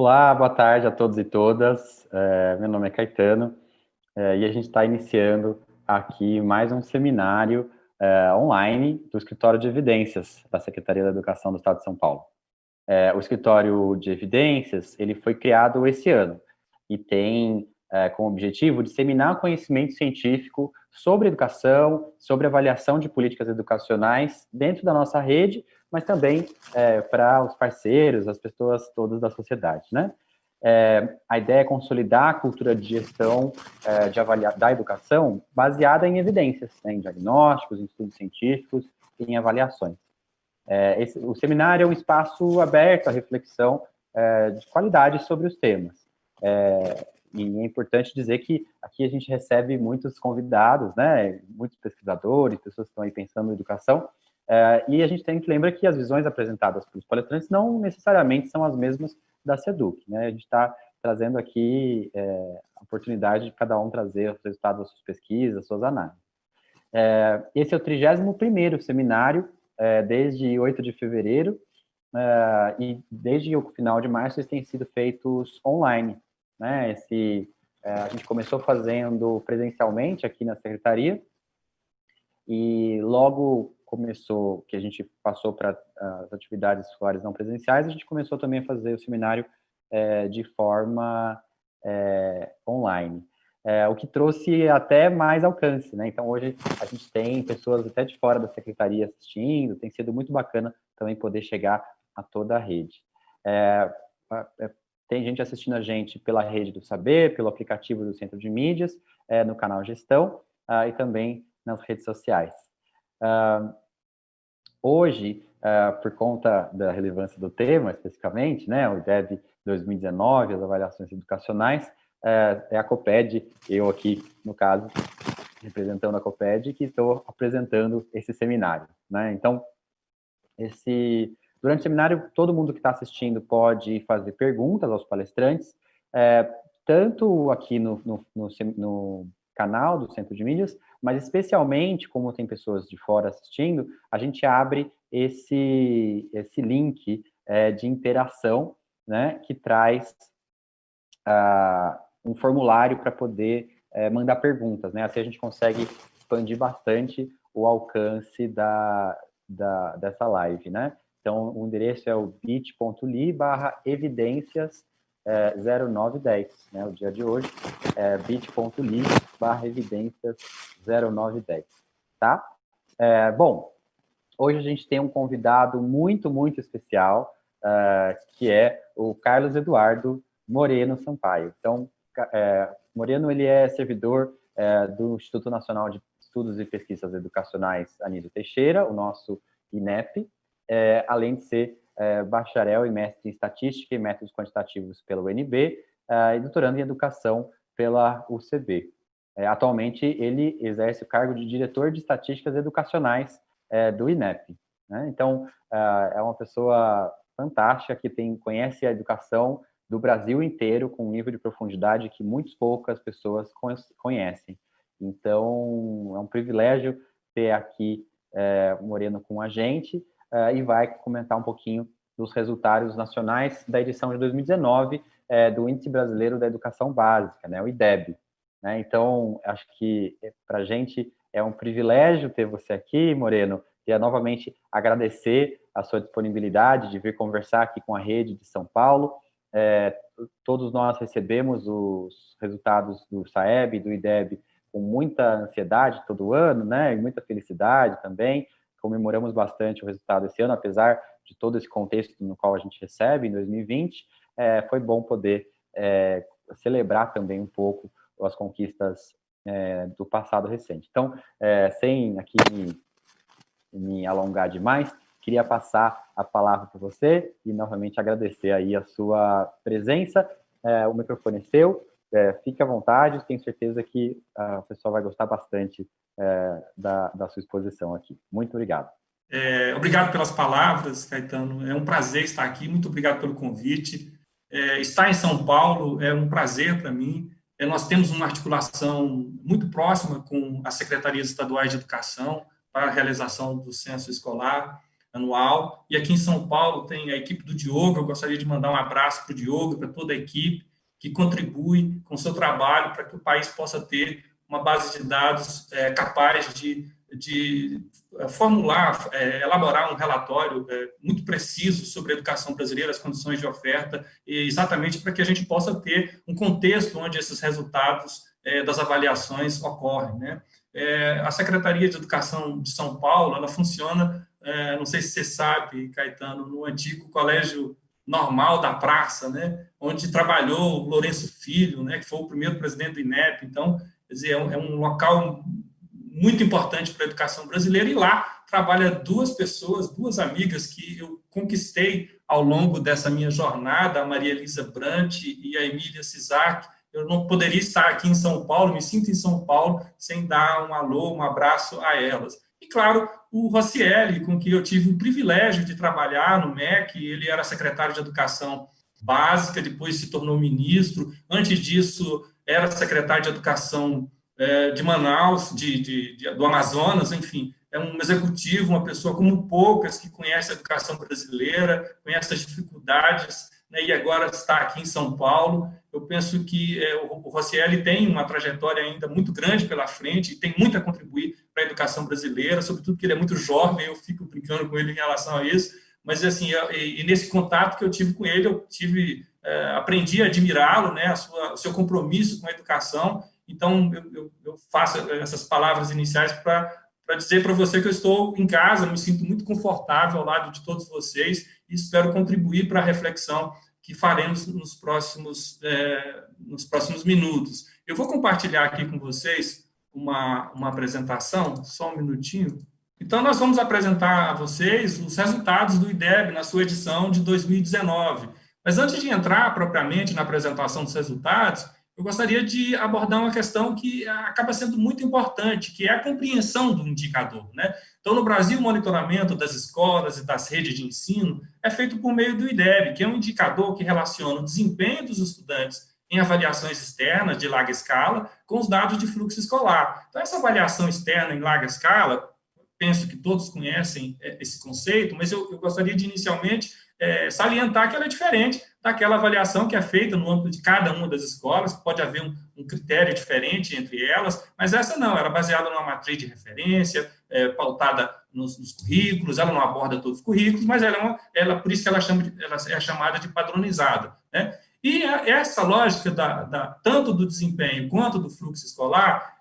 Olá, boa tarde a todos e todas. Meu nome é Caetano e a gente está iniciando aqui mais um seminário online do Escritório de Evidências da Secretaria da Educação do Estado de São Paulo. O Escritório de Evidências ele foi criado esse ano e tem como objetivo disseminar conhecimento científico sobre educação, sobre avaliação de políticas educacionais dentro da nossa rede, mas também para os parceiros, as pessoas todas da sociedade, né? A ideia é consolidar a cultura de gestão da educação baseada em evidências, né, em diagnósticos, em estudos científicos e em avaliações. O seminário é um espaço aberto à reflexão de qualidade sobre os temas. E é importante dizer que aqui a gente recebe muitos convidados, né, muitos pesquisadores, pessoas que estão aí pensando em educação, e a gente tem que lembrar que as visões apresentadas pelos palestrantes não necessariamente são as mesmas da SEDUC, né? A gente está trazendo aqui a oportunidade de cada um trazer os resultados das suas pesquisas, suas análises. Esse é o 31º seminário, desde 8 de fevereiro, e desde o final de março eles têm sido feitos online, né? A gente começou fazendo presencialmente aqui na secretaria, e logo começou, que a gente passou para as atividades escolares não presenciais, a gente começou também a fazer o seminário de forma online. O que trouxe até mais alcance, né? Então, hoje a gente tem pessoas até de fora da secretaria assistindo, tem sido muito bacana também poder chegar a toda a rede. Tem gente assistindo a gente pela rede do Saber, pelo aplicativo do Centro de Mídias, no canal Gestão, e também nas redes sociais. Hoje, por conta da relevância do tema, especificamente, né, o IDEB 2019, as avaliações educacionais, é a COPED, eu aqui, no caso, representando a COPED, que estou apresentando esse seminário, né? Então, durante o seminário, todo mundo que está assistindo pode fazer perguntas aos palestrantes, tanto aqui no canal do Centro de Mídias, mas especialmente, como tem pessoas de fora assistindo, a gente abre esse link de interação, né, que traz um formulário para poder mandar perguntas, né? Assim a gente consegue expandir bastante o alcance dessa live, né? Então, o endereço é o bit.ly/evidências 0910, né? O dia de hoje é bit.ly/evidências 0910, tá? Bom, hoje a gente tem um convidado muito, muito especial, que é o Carlos Eduardo Moreno Sampaio. Então, Moreno, ele é servidor do Instituto Nacional de Estudos e Pesquisas Educacionais Anísio Teixeira, o nosso INEP, além de ser bacharel e mestre em Estatística e Métodos Quantitativos pela UNB, e doutorando em Educação pela UCB. Atualmente, ele exerce o cargo de diretor de Estatísticas Educacionais do INEP, né? Então, é uma pessoa fantástica que conhece a educação do Brasil inteiro com um nível de profundidade que muito poucas pessoas conhecem. Então, é um privilégio ter aqui Moreno com a gente, e vai comentar um pouquinho dos resultados nacionais da edição de 2019 do Índice Brasileiro da Educação Básica, né, o IDEB. Né? Então, acho que para a gente é um privilégio ter você aqui, Moreno. Queria novamente agradecer a sua disponibilidade de vir conversar aqui com a rede de São Paulo. Todos nós recebemos os resultados do SAEB e do IDEB com muita ansiedade todo ano, né, e muita felicidade também. Comemoramos bastante o resultado esse ano, apesar de todo esse contexto no qual a gente recebe em 2020. Foi bom poder celebrar também um pouco as conquistas do passado recente. Então, sem aqui me alongar demais, queria passar a palavra para você e novamente agradecer aí a sua presença. O microfone é seu, fique à vontade, tenho certeza que o pessoal vai gostar bastante da sua exposição aqui. Muito obrigado. Obrigado pelas palavras, Caetano. É um prazer estar aqui, muito obrigado pelo convite. Estar em São Paulo é um prazer para mim. Nós temos uma articulação muito próxima com as secretarias estaduais de educação para a realização do censo escolar. anual. E aqui em São Paulo tem a equipe do Diogo. Eu gostaria de mandar um abraço para o Diogo, para toda a equipe que contribui com o seu trabalho para que o país possa ter uma base de dados capaz de formular, elaborar um relatório muito preciso sobre a educação brasileira, as condições de oferta, exatamente para que a gente possa ter um contexto onde esses resultados das avaliações ocorrem, né? A Secretaria de Educação de São Paulo, ela funciona, não sei se você sabe, Caetano, no antigo Colégio Normal da Praça, né? Onde trabalhou o Lourenço Filho, né? Que foi o primeiro presidente do INEP. Então, quer dizer, é um local muito importante para a educação brasileira, e lá trabalha duas pessoas, duas amigas que eu conquistei ao longo dessa minha jornada, a Maria Elisa Brant e a Emília Cisac. Eu não poderia estar aqui em São Paulo, me sinto em São Paulo, sem dar um alô, um abraço a elas. E, claro, o Rocieli, com quem eu tive o privilégio de trabalhar no MEC, ele era secretário de Educação Básica, depois se tornou ministro, antes disso era secretário de Educação de Manaus, do Amazonas, enfim, é um executivo, uma pessoa como poucas, que conhece a educação brasileira, conhece as dificuldades, né, e agora está aqui em São Paulo. Eu penso que o Rocieli tem uma trajetória ainda muito grande pela frente e tem muito a contribuir para a educação brasileira, sobretudo porque ele é muito jovem, eu fico brincando com ele em relação a isso, mas assim, e nesse contato que eu tive com ele, aprendi a admirá-lo, né, o seu compromisso com a educação. Então, eu faço essas palavras iniciais para dizer para você que eu estou em casa, me sinto muito confortável ao lado de todos vocês e espero contribuir para a reflexão que faremos nos próximos minutos. Eu vou compartilhar aqui com vocês uma apresentação, só um minutinho. Então, nós vamos apresentar a vocês os resultados do IDEB na sua edição de 2019. Mas antes de entrar propriamente na apresentação dos resultados, eu gostaria de abordar uma questão que acaba sendo muito importante, que é a compreensão do indicador, né? Então, no Brasil, o monitoramento das escolas e das redes de ensino é feito por meio do IDEB, que é um indicador que relaciona o desempenho dos estudantes em avaliações externas de larga escala com os dados de fluxo escolar. Então, essa avaliação externa em larga escala, penso que todos conhecem esse conceito, mas eu gostaria de, inicialmente, salientar que ela é diferente daquela avaliação que é feita no âmbito de cada uma das escolas. Pode haver um critério diferente entre elas, mas essa não, ela é baseada numa matriz de referência, pautada nos currículos, ela não aborda todos os currículos, mas por isso que ela é chamada de padronizada, né? E essa lógica tanto do desempenho quanto do fluxo escolar,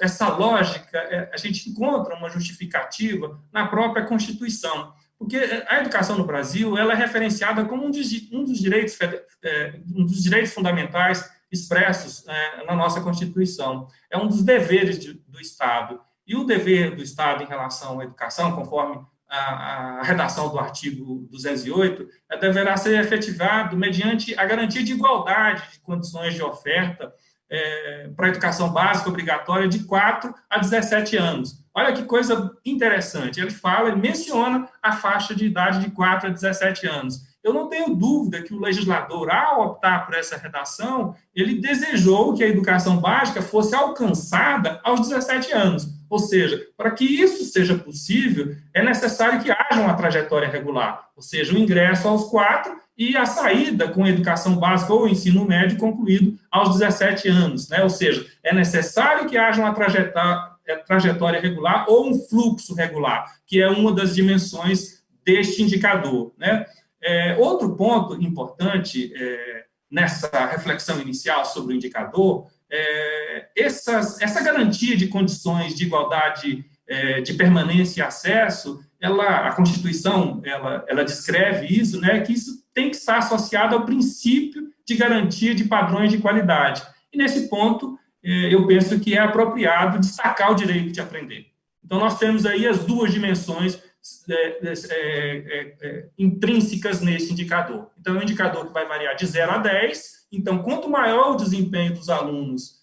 essa lógica, a gente encontra uma justificativa na própria Constituição, porque a educação no Brasil ela é referenciada como um dos direitos fundamentais expressos na nossa Constituição. É um dos deveres do Estado. E o dever do Estado em relação à educação, conforme a redação do artigo 208, deverá ser efetivado mediante a garantia de igualdade de condições de oferta para a educação básica obrigatória de 4 a 17 anos. Olha que coisa interessante, ele menciona a faixa de idade de 4 a 17 anos. Eu não tenho dúvida que o legislador, ao optar por essa redação, ele desejou que a educação básica fosse alcançada aos 17 anos. Ou seja, para que isso seja possível, é necessário que haja uma trajetória regular, ou seja, o ingresso aos 4 e a saída com a educação básica ou ensino médio concluído aos 17 anos, né? Ou seja, é necessário que haja uma trajetória regular ou um fluxo regular, que é uma das dimensões deste indicador, né? Outro ponto importante nessa reflexão inicial sobre o indicador essa garantia de condições de igualdade de permanência e acesso, a Constituição ela descreve isso, né, que isso tem que estar associado ao princípio de garantia de padrões de qualidade. E nesse ponto, eu penso que é apropriado destacar o direito de aprender. Então, nós temos aí as duas dimensões intrínsecas nesse indicador. Então, é um indicador que vai variar de 0 a 10. Então, quanto maior o desempenho dos alunos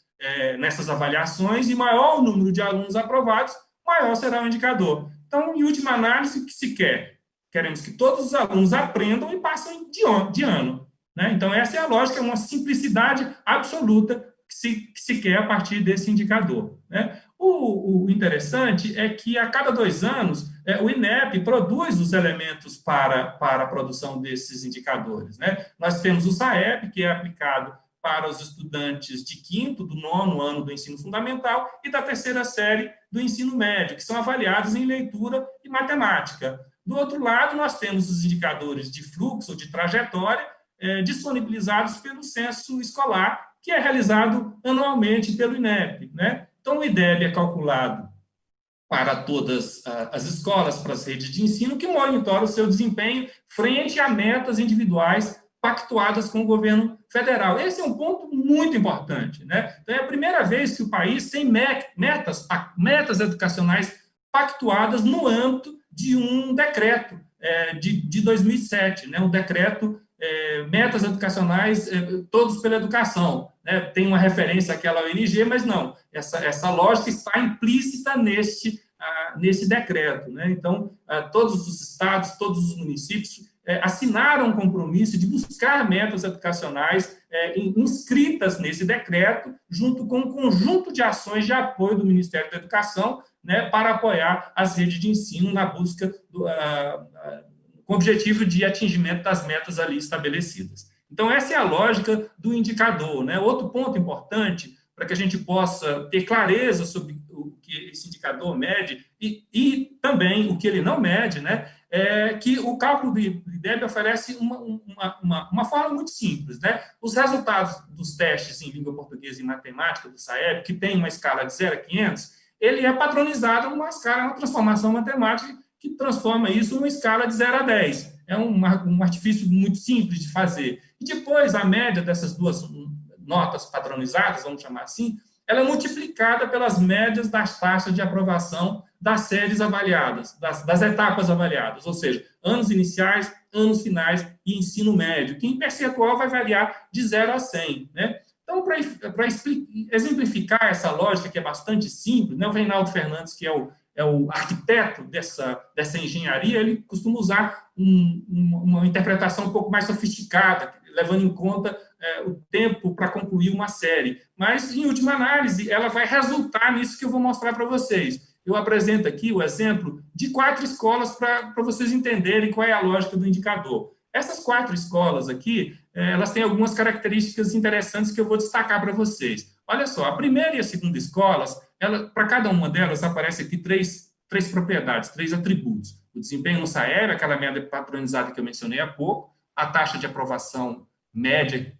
nessas avaliações e maior o número de alunos aprovados, maior será o indicador. Então, em última análise, o que se quer? Queremos que todos os alunos aprendam e passem de ano, né? Então, essa é a lógica, uma simplicidade absoluta que se quer a partir desse indicador, né? O interessante é que, a cada 2 anos, o INEP produz os elementos para a produção desses indicadores, né? Nós temos o SAEB, que é aplicado para os estudantes de 5º, do 9º ano do ensino fundamental e da 3ª série do ensino médio, que são avaliados em leitura e matemática. Do outro lado, nós temos os indicadores de fluxo ou de trajetória, disponibilizados pelo censo escolar, que é realizado anualmente pelo INEP, né? Então, o IDEB é calculado para todas as escolas, para as redes de ensino, que monitoram o seu desempenho frente a metas individuais pactuadas com o governo federal. Esse é um ponto muito importante, né? Então, é a primeira vez que o país tem metas educacionais pactuadas no âmbito de um decreto de 2007, né? Um decreto metas educacionais, todos pela educação, né? Tem uma referência àquela ONG, mas não, essa lógica está implícita nesse decreto, né? Então, todos os estados, todos os municípios assinaram um compromisso de buscar metas educacionais inscritas nesse decreto, junto com um conjunto de ações de apoio do Ministério da Educação, né, para apoiar as redes de ensino na busca com o objetivo de atingimento das metas ali estabelecidas. Então, essa é a lógica do indicador, né? Outro ponto importante, para que a gente possa ter clareza sobre o que esse indicador mede e também o que ele não mede, né? É que o cálculo do IDEB oferece uma forma muito simples, né? Os resultados dos testes em língua portuguesa e matemática do SAEB, que tem uma escala de 0 a 500, ele é padronizado numa escala, uma transformação matemática que transforma isso numa escala de 0 a 10. É um artifício muito simples de fazer. E depois, a média dessas duas notas padronizadas, vamos chamar assim, ela é multiplicada pelas médias das taxas de aprovação das séries avaliadas, das etapas avaliadas, ou seja, anos iniciais, anos finais e ensino médio, que em percentual vai variar de 0 a 100, né? Então, para exemplificar essa lógica, que é bastante simples, né, o Reinaldo Fernandes, que é o arquiteto dessa engenharia, ele costuma usar uma interpretação um pouco mais sofisticada, levando em conta o tempo para concluir uma série. Mas, em última análise, ela vai resultar nisso que eu vou mostrar para vocês. Eu apresento aqui o exemplo de 4 escolas para vocês entenderem qual é a lógica do indicador. Essas 4 escolas aqui, elas têm algumas características interessantes que eu vou destacar para vocês. Olha só, a primeira e a segunda escolas, para cada uma delas aparece aqui três propriedades, 3 atributos. O desempenho no SAEB, aquela média patronizada que eu mencionei há pouco, a taxa de aprovação média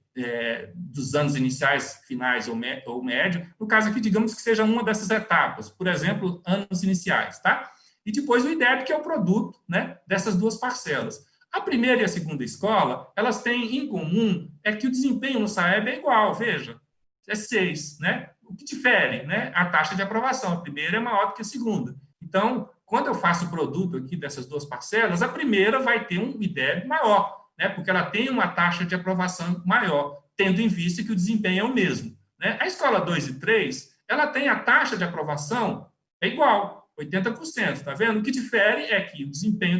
dos anos iniciais, finais ou médio. No caso aqui, digamos que seja uma dessas etapas, por exemplo, anos iniciais, tá? E depois o IDEB, que é o produto, né, dessas duas parcelas. A primeira e a segunda escola, elas têm em comum que o desempenho no SAEB é igual, veja, é 6, né? O que difere, né? A taxa de aprovação, a primeira é maior do que a segunda. Então, quando eu faço o produto aqui dessas duas parcelas, a primeira vai ter um IDEB maior, né? Porque ela tem uma taxa de aprovação maior, tendo em vista que o desempenho é o mesmo, né? A escola 2 e 3, ela tem a taxa de aprovação igual, 80%, tá vendo? O que difere é que o desempenho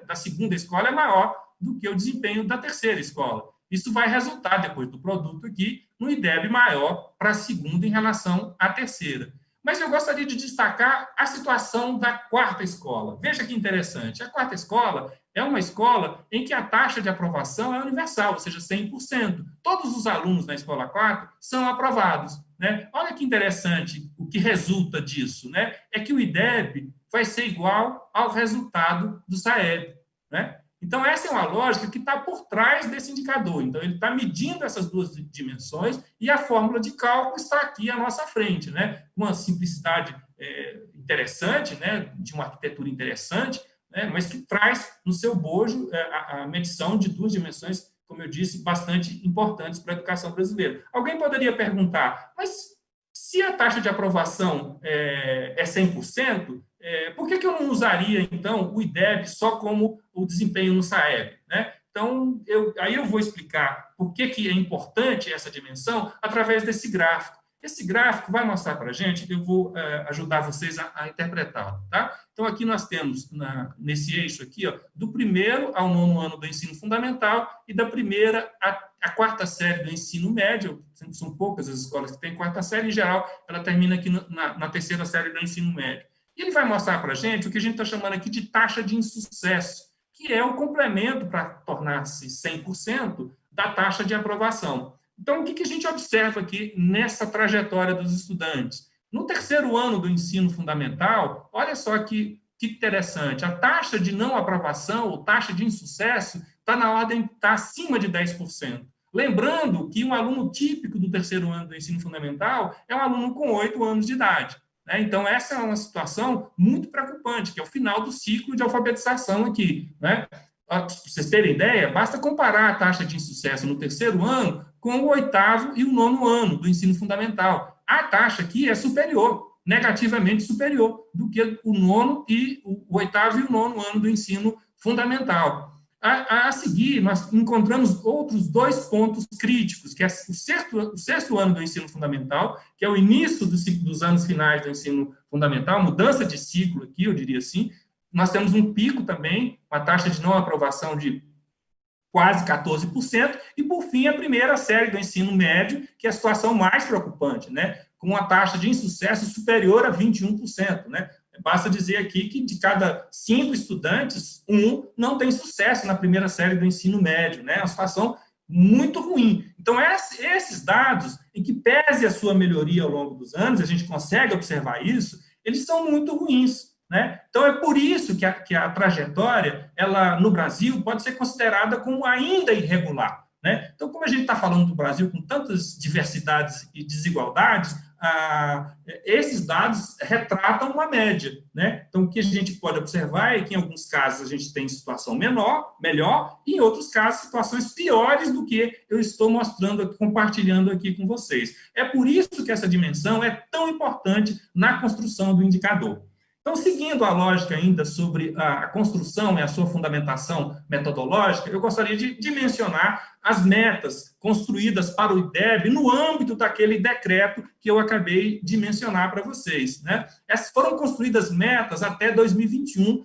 da segunda escola é maior do que o desempenho da terceira escola. Isso vai resultar, depois do produto aqui, no IDEB maior para a segunda em relação à terceira. Mas eu gostaria de destacar a situação da 4ª escola. Veja que interessante. A 4ª escola é uma escola em que a taxa de aprovação é universal, ou seja, 100%. Todos os alunos na escola 4 são aprovados, né? Olha que interessante o que resulta disso, né? É que o IDEB vai ser igual ao resultado do SAEB, né? Então, essa é uma lógica que está por trás desse indicador. Então, ele está medindo essas duas dimensões e a fórmula de cálculo está aqui à nossa frente, né? Uma simplicidade interessante, né? De uma arquitetura interessante, né? Mas que traz no seu bojo a medição de 2 dimensões, como eu disse, bastante importantes para a educação brasileira. Alguém poderia perguntar, mas se a taxa de aprovação é 100%, por que eu não usaria, então, o IDEB só como o desempenho no SAEB, né? Então, aí eu vou explicar por que é importante essa dimensão através desse gráfico. Esse gráfico vai mostrar para a gente, eu vou ajudar vocês a interpretá-lo, tá? Então, aqui nós temos, nesse eixo aqui, ó, do 1º ao 9º ano do ensino fundamental e da 1ª à 4ª série do ensino médio. São poucas as escolas que têm 4ª série, em geral, ela termina aqui na 3ª série do ensino médio. E ele vai mostrar para a gente o que a gente está chamando aqui de taxa de insucesso, que é o complemento para tornar-se 100% da taxa de aprovação. Então, o que a gente observa aqui nessa trajetória dos estudantes? No 3º ano do ensino fundamental, olha só que interessante, a taxa de não aprovação, ou taxa de insucesso, está acima de 10%. Lembrando que um aluno típico do 3º ano do ensino fundamental é um aluno com 8 anos de idade. Né? Então, essa é uma situação muito preocupante, que é o final do ciclo de alfabetização aqui. Né? Para vocês terem ideia, basta comparar a taxa de insucesso no 3º ano com o 8º e o 9º ano do ensino fundamental. A taxa aqui é superior, negativamente superior, do que o 9º e o 8º e o 9º ano do ensino fundamental. A seguir, nós encontramos outros 2 pontos críticos, que é o sexto ano do ensino fundamental, que é o início dos anos finais do ensino fundamental, mudança de ciclo aqui, eu diria assim. Nós temos um pico também, uma taxa de não aprovação de quase 14%, e, por fim, a 1ª série do ensino médio, que é a situação mais preocupante, né? Com uma taxa de insucesso superior a 21%, né? Basta dizer aqui que de cada 5 estudantes, 1 não tem sucesso na 1ª série do ensino médio, né? É uma situação muito ruim. Então, esses dados, em que pese a sua melhoria ao longo dos anos, a gente consegue observar isso, eles são muito ruins. Né? Então, é por isso que a trajetória, ela, no Brasil, pode ser considerada como ainda irregular. Né? Então, como a gente está falando do Brasil com tantas diversidades e desigualdades, esses dados retratam uma média. Né? Então, o que a gente pode observar é que, em alguns casos, a gente tem situação melhor, e, em outros casos, situações piores do que eu estou mostrando, compartilhando aqui com vocês. É por isso que essa dimensão é tão importante na construção do indicador. Então, seguindo a lógica ainda sobre a construção e a sua fundamentação metodológica, eu gostaria de mencionar as metas construídas para o IDEB no âmbito daquele decreto que eu acabei de mencionar para vocês. Né? Essas foram construídas metas até 2021,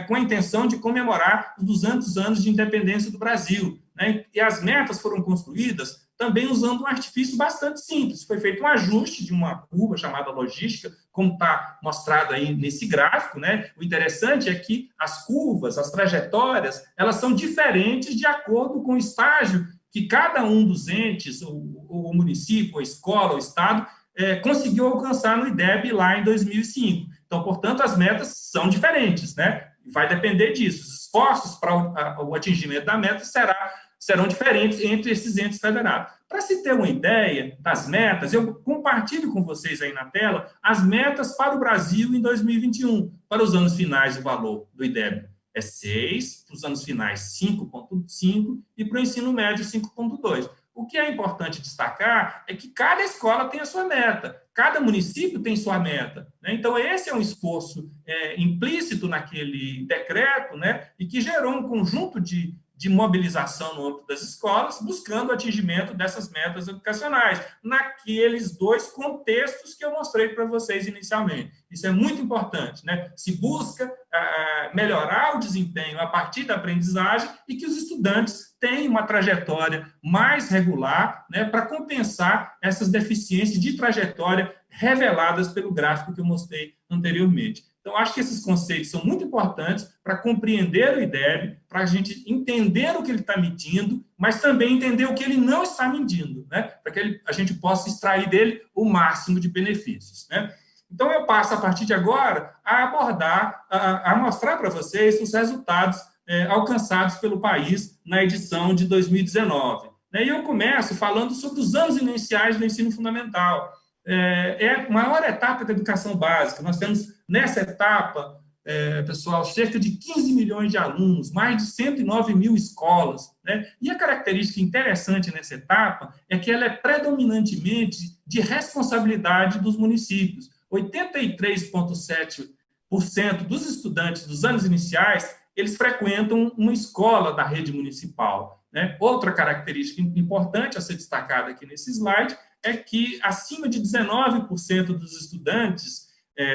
com a intenção de comemorar os 200 anos de independência do Brasil. Né? E as metas foram construídas também usando um artifício bastante simples. Foi feito um ajuste de uma curva chamada logística, como está mostrado aí nesse gráfico. Né? O interessante é que as curvas, as trajetórias, elas são diferentes de acordo com o estágio que cada um dos entes, o município, a escola, o estado, conseguiu alcançar no IDEB lá em 2005. Então, portanto, as metas são diferentes. Né? Vai depender disso. Os esforços para o atingimento da meta serão diferentes entre esses entes federados. Para se ter uma ideia das metas, eu compartilho com vocês aí na tela as metas para o Brasil em 2021. Para os anos finais, o valor do IDEB é 6, para os anos finais, 5,5 e para o ensino médio, 5,2. O que é importante destacar é que cada escola tem a sua meta, cada município tem sua meta. Né? Então, esse é um esforço implícito naquele decreto, né? E que gerou um conjunto de mobilização no âmbito das escolas, buscando o atingimento dessas metas educacionais, naqueles 2 contextos que eu mostrei para vocês inicialmente. Isso é muito importante, né? Se busca melhorar o desempenho a partir da aprendizagem e que os estudantes tenham uma trajetória mais regular, né, para compensar essas deficiências de trajetória reveladas pelo gráfico que eu mostrei anteriormente. Então, acho que esses conceitos são muito importantes para compreender o IDEB, para a gente entender o que ele está medindo, mas também entender o que ele não está medindo, né? Para que a gente possa extrair dele o máximo de benefícios. Né? Então, eu passo, a partir de agora, a abordar, a mostrar para vocês os resultados alcançados pelo país na edição de 2019. E eu começo falando sobre os anos iniciais do ensino fundamental. É a maior etapa da educação básica. Nós temos, nessa etapa, pessoal, cerca de 15 milhões de alunos, mais de 109 mil escolas. Né? E a característica interessante nessa etapa é que ela é predominantemente de responsabilidade dos municípios. 83,7% dos estudantes dos anos iniciais, eles frequentam uma escola da rede municipal. Né? Outra característica importante a ser destacada aqui nesse slide é que acima de 19% dos estudantes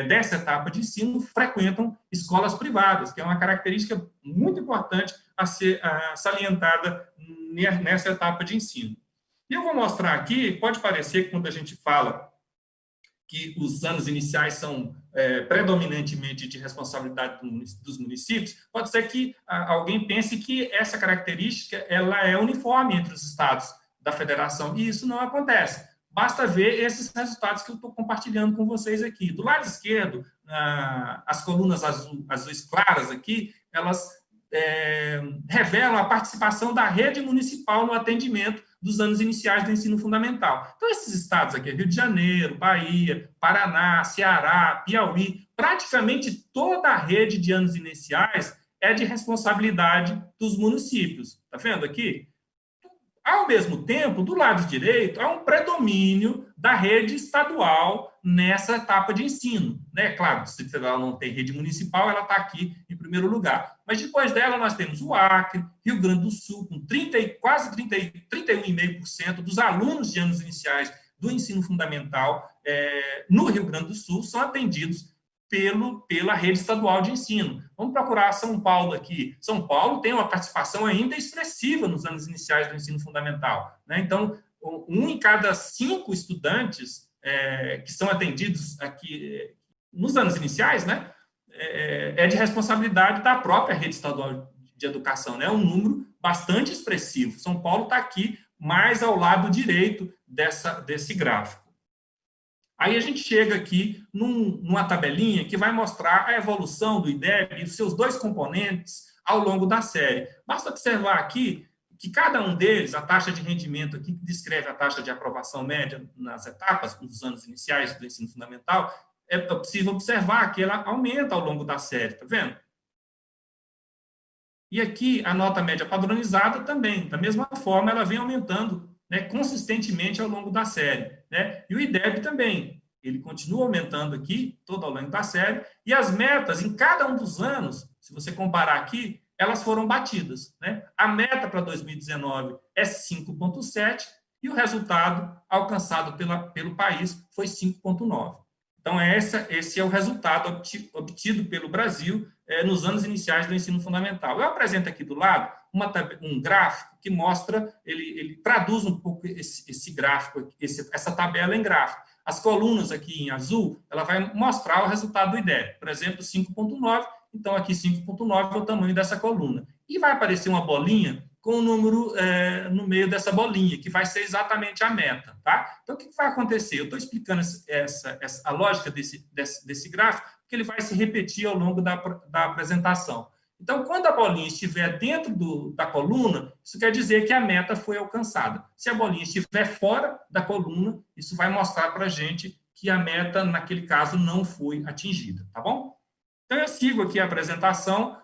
dessa etapa de ensino frequentam escolas privadas, que é uma característica muito importante a ser salientada nessa etapa de ensino. E eu vou mostrar aqui, pode parecer que quando a gente fala que os anos iniciais são predominantemente de responsabilidade dos municípios, pode ser que alguém pense que essa característica ela é uniforme entre os estados da federação, e isso não acontece. Basta ver esses resultados que eu estou compartilhando com vocês aqui. Do lado esquerdo, as colunas azuis claras aqui, elas revelam a participação da rede municipal no atendimento dos anos iniciais do ensino fundamental. Então, esses estados aqui, Rio de Janeiro, Bahia, Paraná, Ceará, Piauí, praticamente toda a rede de anos iniciais é de responsabilidade dos municípios. Está vendo aqui? Ao mesmo tempo, do lado direito, há um predomínio da rede estadual nessa etapa de ensino. Né? Claro, se ela não tem rede municipal, ela está aqui em primeiro lugar. Mas depois dela, nós temos o Acre, Rio Grande do Sul, com quase 31,5% dos alunos de anos iniciais do ensino fundamental no Rio Grande do Sul são atendidos pela rede estadual de ensino. Vamos procurar São Paulo aqui. São Paulo tem uma participação ainda expressiva nos anos iniciais do ensino fundamental. Né? Então, 1 em cada 5 estudantes que são atendidos aqui nos anos iniciais, né, é de responsabilidade da própria rede estadual de educação. Né? É um número bastante expressivo. São Paulo está aqui mais ao lado direito desse gráfico. Aí a gente chega aqui numa tabelinha que vai mostrar a evolução do IDEB e os seus 2 componentes ao longo da série. Basta observar aqui que cada um deles, a taxa de rendimento aqui, que descreve a taxa de aprovação média nas etapas dos anos iniciais do ensino fundamental, é possível observar que ela aumenta ao longo da série, tá vendo? E aqui a nota média padronizada também, da mesma forma, ela vem aumentando, né, consistentemente ao longo da série. Né? E o IDEB também, ele continua aumentando aqui, todo ao longo da série, e as metas em cada um dos anos, se você comparar aqui, elas foram batidas. Né? A meta para 2019 é 5,7 e o resultado alcançado pelo país foi 5,9. Então, esse é o resultado obtido pelo Brasil nos anos iniciais do ensino fundamental. Eu apresento aqui do lado um gráfico que mostra, ele traduz um pouco esse gráfico, essa tabela em gráfico. As colunas aqui em azul, ela vai mostrar o resultado do IDEB. Por exemplo, 5,9, então aqui 5,9 é o tamanho dessa coluna. E vai aparecer uma bolinha com um número no meio dessa bolinha, que vai ser exatamente a meta. Tá? Então, o que vai acontecer? Eu estou explicando a lógica desse gráfico, porque ele vai se repetir ao longo da apresentação. Então, quando a bolinha estiver dentro da coluna, isso quer dizer que a meta foi alcançada. Se a bolinha estiver fora da coluna, isso vai mostrar para a gente que a meta, naquele caso, não foi atingida. Tá bom? Então, eu sigo aqui a apresentação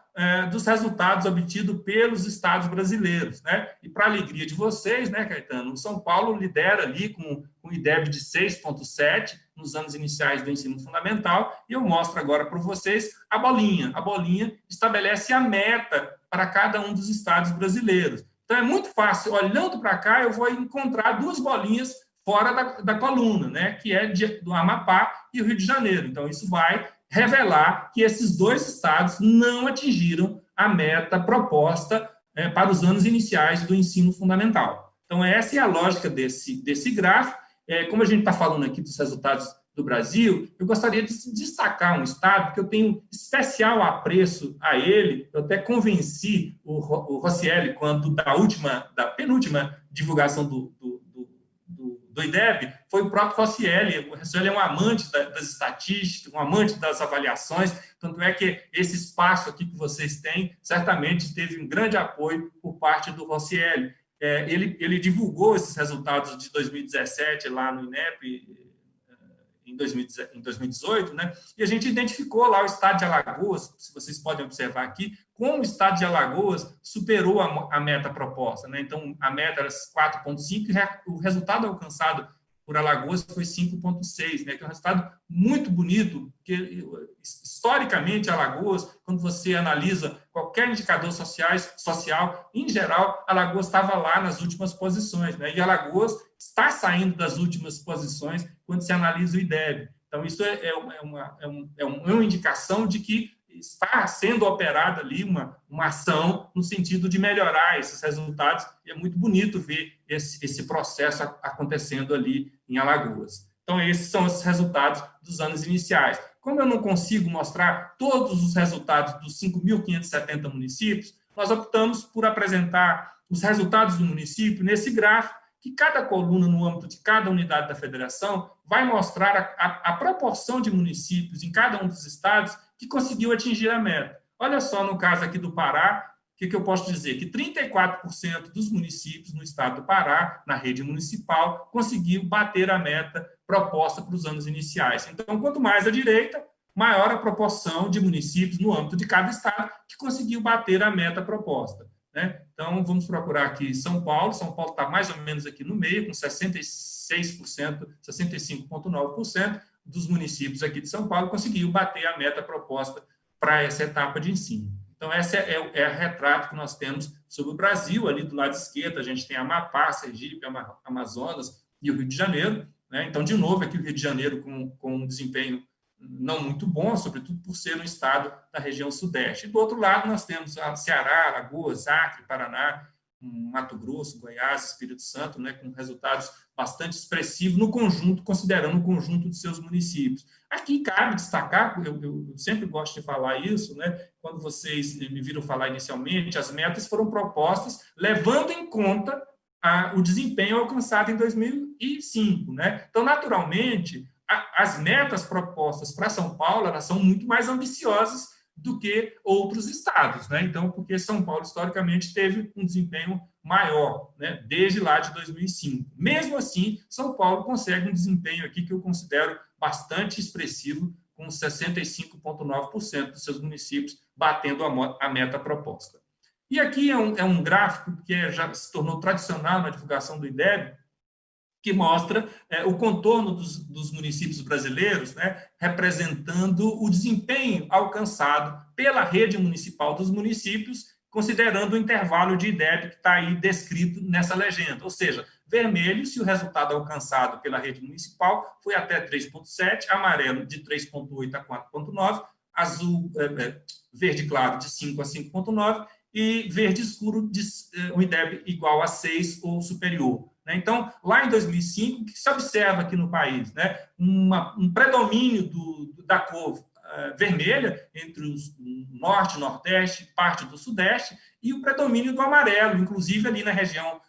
dos resultados obtidos pelos estados brasileiros. Né? E, para a alegria de vocês, né, Caetano, o São Paulo lidera ali com um IDEB de 6,7 nos anos iniciais do ensino fundamental, e eu mostro agora para vocês a bolinha. A bolinha estabelece a meta para cada um dos estados brasileiros. Então, é muito fácil, olhando para cá, eu vou encontrar 2 bolinhas fora da coluna, né, que é do Amapá e o Rio de Janeiro. Então, isso vai revelar que esses 2 estados não atingiram a meta proposta para os anos iniciais do ensino fundamental. Então, essa é a lógica desse gráfico. Como a gente está falando aqui dos resultados do Brasil, eu gostaria de destacar um estado que eu tenho especial apreço a ele. Eu até convenci o Rocieli, quando da penúltima divulgação do IDEB, foi o próprio Rocieli. O Rocieli é um amante das estatísticas, um amante das avaliações, tanto é que esse espaço aqui que vocês têm, certamente teve um grande apoio por parte do Rocieli. Ele divulgou esses resultados de 2017 lá no INEP, em 2018, né? E a gente identificou lá o estado de Alagoas, se vocês podem observar aqui, como o estado de Alagoas superou a meta proposta. Né? Então, a meta era 4,5 e o resultado alcançado por Alagoas foi 5,6, né, que é um resultado muito bonito, porque historicamente Alagoas, quando você analisa qualquer indicador social, em geral, Alagoas estava lá nas últimas posições, né, e Alagoas está saindo das últimas posições quando se analisa o IDEB. Então, isso é uma indicação de que está sendo operada ali uma ação no sentido de melhorar esses resultados, e é muito bonito ver esse processo acontecendo ali em Alagoas. Então, esses são os resultados dos anos iniciais. Como eu não consigo mostrar todos os resultados dos 5.570 municípios, nós optamos por apresentar os resultados do município nesse gráfico, que cada coluna, no âmbito de cada unidade da federação, vai mostrar a proporção de municípios em cada um dos estados que conseguiu atingir a meta. Olha só, no caso aqui do Pará, o que eu posso dizer? Que 34% dos municípios no estado do Pará, na rede municipal, conseguiu bater a meta proposta para os anos iniciais. Então, quanto mais à direita, maior a proporção de municípios no âmbito de cada estado que conseguiu bater a meta proposta, né? Então, vamos procurar aqui São Paulo. São Paulo está mais ou menos aqui no meio, com 66%, 65,9% dos municípios aqui de São Paulo conseguiu bater a meta proposta para essa etapa de ensino. Então, esse é o retrato que nós temos sobre o Brasil. Ali do lado esquerdo, a gente tem Amapá, Sergipe, Amazonas e o Rio de Janeiro, né? Então, de novo, aqui o Rio de Janeiro com um desempenho não muito bom, sobretudo por ser um estado da região sudeste. E, do outro lado, nós temos Ceará, Alagoas, Acre, Paraná, Mato Grosso, Goiás, Espírito Santo, né, com resultados bastante expressivos no conjunto, considerando o conjunto de seus municípios. Aqui cabe destacar, eu sempre gosto de falar isso, né, quando vocês me viram falar inicialmente, as metas foram propostas levando em conta o desempenho alcançado em 2005. Né? Então, naturalmente, as metas propostas para São Paulo, elas são muito mais ambiciosas do que outros estados, né? Então, porque São Paulo, historicamente, teve um desempenho maior, né? Desde lá de 2005. Mesmo assim, São Paulo consegue um desempenho aqui que eu considero bastante expressivo, com 65,9% dos seus municípios batendo a meta proposta. E aqui é um gráfico que já se tornou tradicional na divulgação do IDEB, que mostra o contorno dos municípios brasileiros, né, representando o desempenho alcançado pela rede municipal dos municípios, considerando o intervalo de IDEB que está aí descrito nessa legenda. Ou seja, vermelho, se o resultado alcançado pela rede municipal foi até 3,7, amarelo de 3,8 a 4,9, azul, verde claro de 5 a 5,9 e verde escuro de o IDEB igual a 6 ou superior. Então, lá em 2005, o que se observa aqui no país? Né? Um predomínio da cor vermelha entre o norte, nordeste, parte do sudeste, e o predomínio do amarelo, inclusive ali na região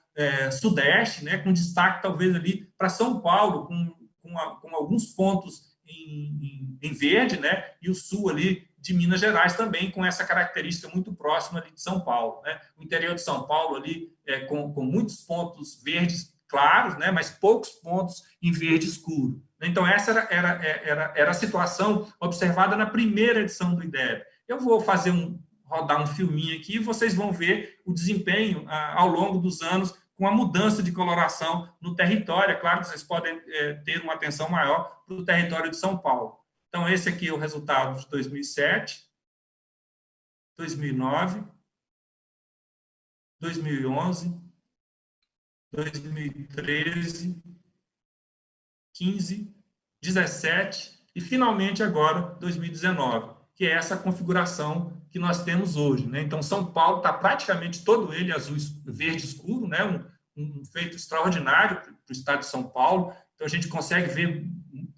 sudeste, né? Com destaque talvez ali para São Paulo, com alguns pontos em verde, né? E o sul ali de Minas Gerais também, com essa característica muito próxima ali de São Paulo, né? O interior de São Paulo ali com muitos pontos verdes claros, né? Mas poucos pontos em verde escuro. Então, essa era a situação observada na primeira edição do IDEB. Eu vou rodar um filminho aqui e vocês vão ver o desempenho ao longo dos anos com a mudança de coloração no território. É claro que vocês podem ter uma atenção maior para o território de São Paulo. Então, esse aqui é o resultado de 2007, 2009, 2011, 2013, 15, 17 e, finalmente, agora, 2019, que é essa configuração que nós temos hoje. Né? Então, São Paulo está praticamente todo ele azul verde escuro, né? Um feito extraordinário para o estado de São Paulo. Então, a gente consegue ver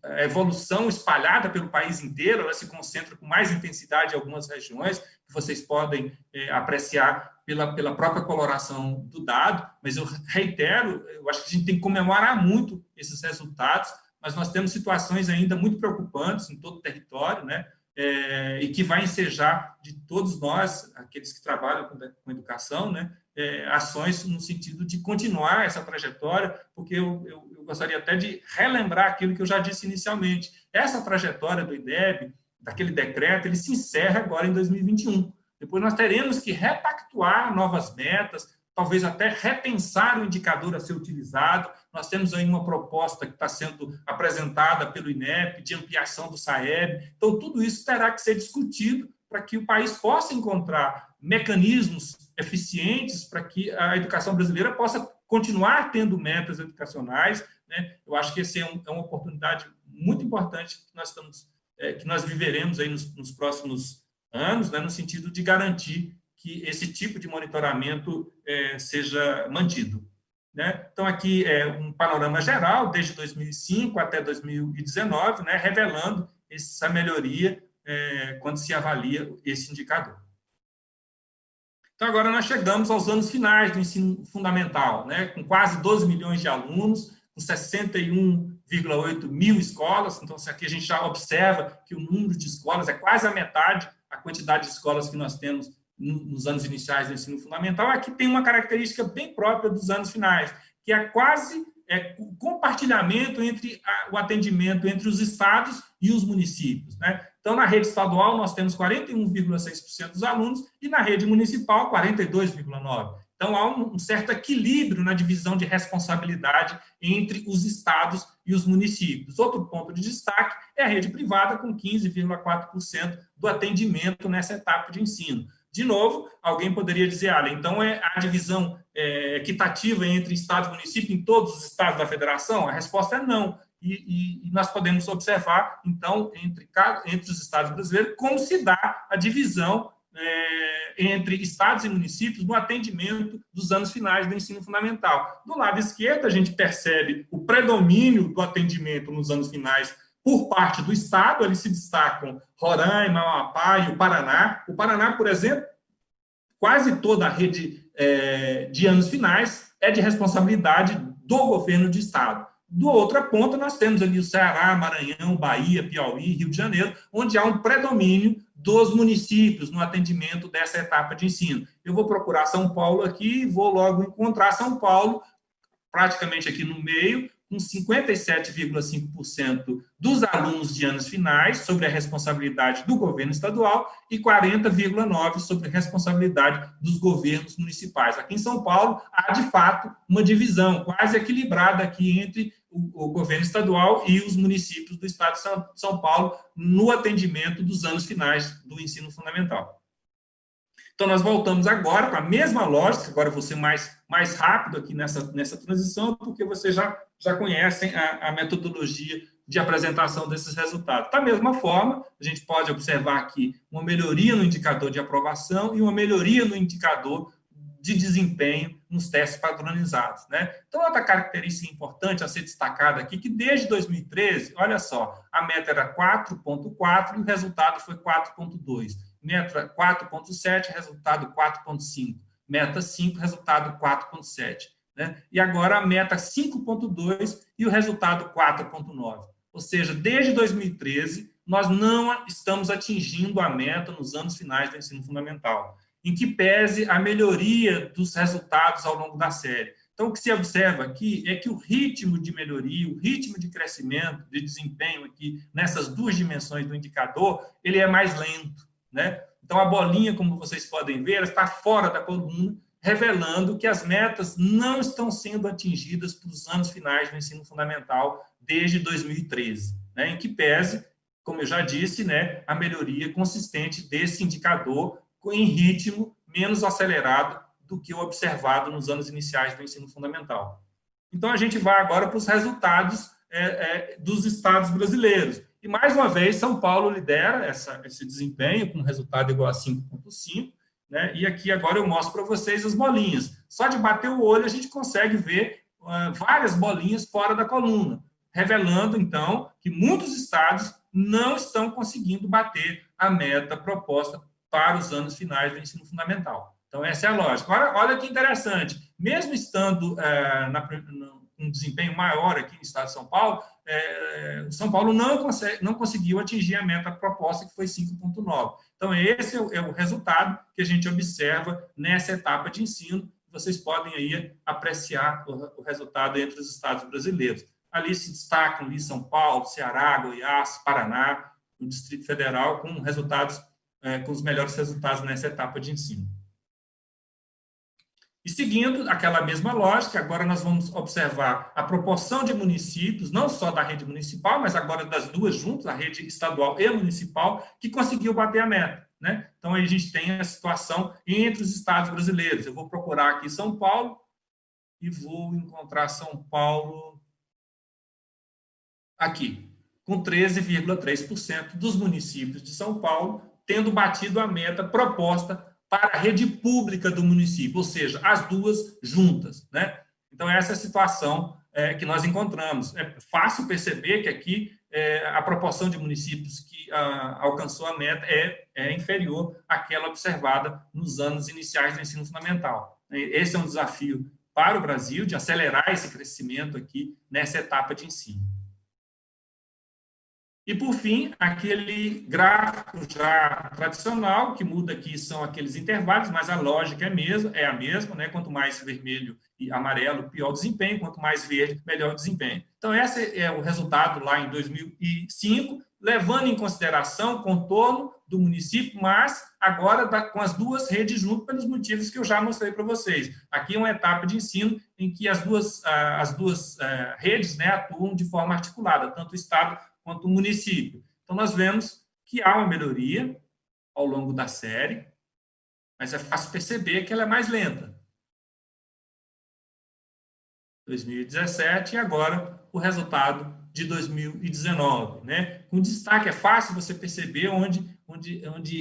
a evolução espalhada pelo país inteiro, ela se concentra com mais intensidade em algumas regiões, que vocês podem apreciar pela própria coloração do dado, mas eu reitero, eu acho que a gente tem que comemorar muito esses resultados, mas nós temos situações ainda muito preocupantes em todo o território, né? E que vai ensejar de todos nós, aqueles que trabalham com educação, né? Ações no sentido de continuar essa trajetória, porque eu gostaria até de relembrar aquilo que eu já disse inicialmente. Essa trajetória do IDEB, daquele decreto, ele se encerra agora em 2021. Depois nós teremos que repactuar novas metas, talvez até repensar o indicador a ser utilizado. Nós temos aí uma proposta que está sendo apresentada pelo INEP, de ampliação do SAEB. Então, tudo isso terá que ser discutido para que o país possa encontrar mecanismos eficientes para que a educação brasileira possa continuar tendo metas educacionais, né? Eu acho que essa é uma oportunidade muito importante que nós viveremos aí nos próximos anos, né, no sentido de garantir que esse tipo de monitoramento seja mantido, né? Então, aqui é um panorama geral, desde 2005 até 2019, né, revelando essa melhoria quando se avalia esse indicador. Então, agora nós chegamos aos anos finais do ensino fundamental, né, com quase 12 milhões de alunos, com 61,8 mil escolas. Então, aqui a gente já observa que o número de escolas é quase a metade a quantidade de escolas que nós temos nos anos iniciais do ensino fundamental. Aqui tem uma característica bem própria dos anos finais, que é quase o compartilhamento entre o atendimento entre os estados e os municípios, né? Então, na rede estadual, nós temos 41,6% dos alunos e na rede municipal, 42,9%. Então, há um certo equilíbrio na divisão de responsabilidade entre os estados e os municípios. Outro ponto de destaque é a rede privada, com 15,4% do atendimento nessa etapa de ensino. De novo, alguém poderia dizer, então a divisão equitativa entre estados e municípios em todos os estados da federação? A resposta é não. E nós podemos observar, então, entre os estados brasileiros, como se dá a divisão entre estados e municípios no atendimento dos anos finais do ensino fundamental. Do lado esquerdo, a gente percebe o predomínio do atendimento nos anos finais por parte do estado. Ali se destacam Roraima, Amapá e o Paraná. O Paraná, por exemplo, quase toda a rede de anos finais é de responsabilidade do governo de estado. Do outra ponta, nós temos ali o Ceará, Maranhão, Bahia, Piauí, Rio de Janeiro, onde há um predomínio dos municípios no atendimento dessa etapa de ensino. Eu vou procurar São Paulo aqui e vou logo encontrar São Paulo, praticamente aqui no meio, com 57,5% dos alunos de anos finais sobre a responsabilidade do governo estadual e 40,9% sobre a responsabilidade dos governos municipais. Aqui em São Paulo, há, de fato, uma divisão quase equilibrada aqui entre o governo estadual e os municípios do estado de São Paulo no atendimento dos anos finais do ensino fundamental. Então, nós voltamos agora para a mesma lógica, agora eu vou ser mais rápido aqui nessa transição, porque vocês já conhecem a metodologia de apresentação desses resultados. Da mesma forma, a gente pode observar aqui uma melhoria no indicador de aprovação e uma melhoria no indicador de desempenho nos testes padronizados, né? Então, outra característica importante a ser destacada aqui, que desde 2013, olha só, a meta era 4,4 e o resultado foi 4,2. Meta 4,7, resultado 4,5. Meta 5, resultado 4,7. Né? E agora a meta 5,2 e o resultado 4,9. Ou seja, desde 2013, nós não estamos atingindo a meta nos anos finais do ensino fundamental, em que pese a melhoria dos resultados ao longo da série. Então, o que se observa aqui é que o ritmo de melhoria, o ritmo de crescimento, de desempenho aqui, nessas duas dimensões do indicador, ele é mais lento, né? Então, a bolinha, como vocês podem ver, ela está fora da coluna, revelando que as metas não estão sendo atingidas para os anos finais do ensino fundamental desde 2013, né? Em que pese, como eu já disse, né, a melhoria consistente desse indicador em ritmo menos acelerado do que o observado nos anos iniciais do ensino fundamental. Então, a gente vai agora para os resultados dos estados brasileiros. E, mais uma vez, São Paulo lidera esse desempenho com resultado igual a 5,5, né? E aqui agora eu mostro para vocês as bolinhas. Só de bater o olho a gente consegue ver várias bolinhas fora da coluna, revelando, então, que muitos estados não estão conseguindo bater a meta proposta para os anos finais do ensino fundamental. Então, essa é a lógica. Olha que interessante. Mesmo estando um desempenho maior aqui no estado de São Paulo, São Paulo não conseguiu atingir a meta proposta, que foi 5,9. Então, esse é o resultado que a gente observa nessa etapa de ensino. Vocês podem aí apreciar o resultado entre os estados brasileiros. Ali se destacam ali São Paulo, Ceará, Goiás, Paraná, o Distrito Federal, com resultados com os melhores resultados nessa etapa de ensino. E seguindo aquela mesma lógica, agora nós vamos observar a proporção de municípios, não só da rede municipal, mas agora das duas juntas, a rede estadual e municipal, que conseguiu bater a meta, né? Então, aí a gente tem a situação entre os estados brasileiros. Eu vou procurar aqui São Paulo e vou encontrar São Paulo aqui, com 13,3% dos municípios de São Paulo tendo batido a meta proposta para a rede pública do município, ou seja, as duas juntas, né? Então, essa é a situação que nós encontramos. É fácil perceber que aqui a proporção de municípios que alcançou a meta é inferior àquela observada nos anos iniciais do ensino fundamental. Esse é um desafio para o Brasil, de acelerar esse crescimento aqui nessa etapa de ensino. E, por fim, aquele gráfico já tradicional, que muda aqui são aqueles intervalos, mas a lógica é a mesma, né? Quanto mais vermelho e amarelo, pior o desempenho, quanto mais verde, melhor o desempenho. Então, esse é o resultado lá em 2005, levando em consideração o contorno do município, mas agora com as duas redes juntas, pelos motivos que eu já mostrei para vocês. Aqui é uma etapa de ensino em que as duas redes, né, atuam de forma articulada, tanto o Estado quanto o município. Então, nós vemos que há uma melhoria ao longo da série, mas é fácil perceber que ela é mais lenta. 2017 e agora o resultado de 2019, né? Com destaque, é fácil você perceber onde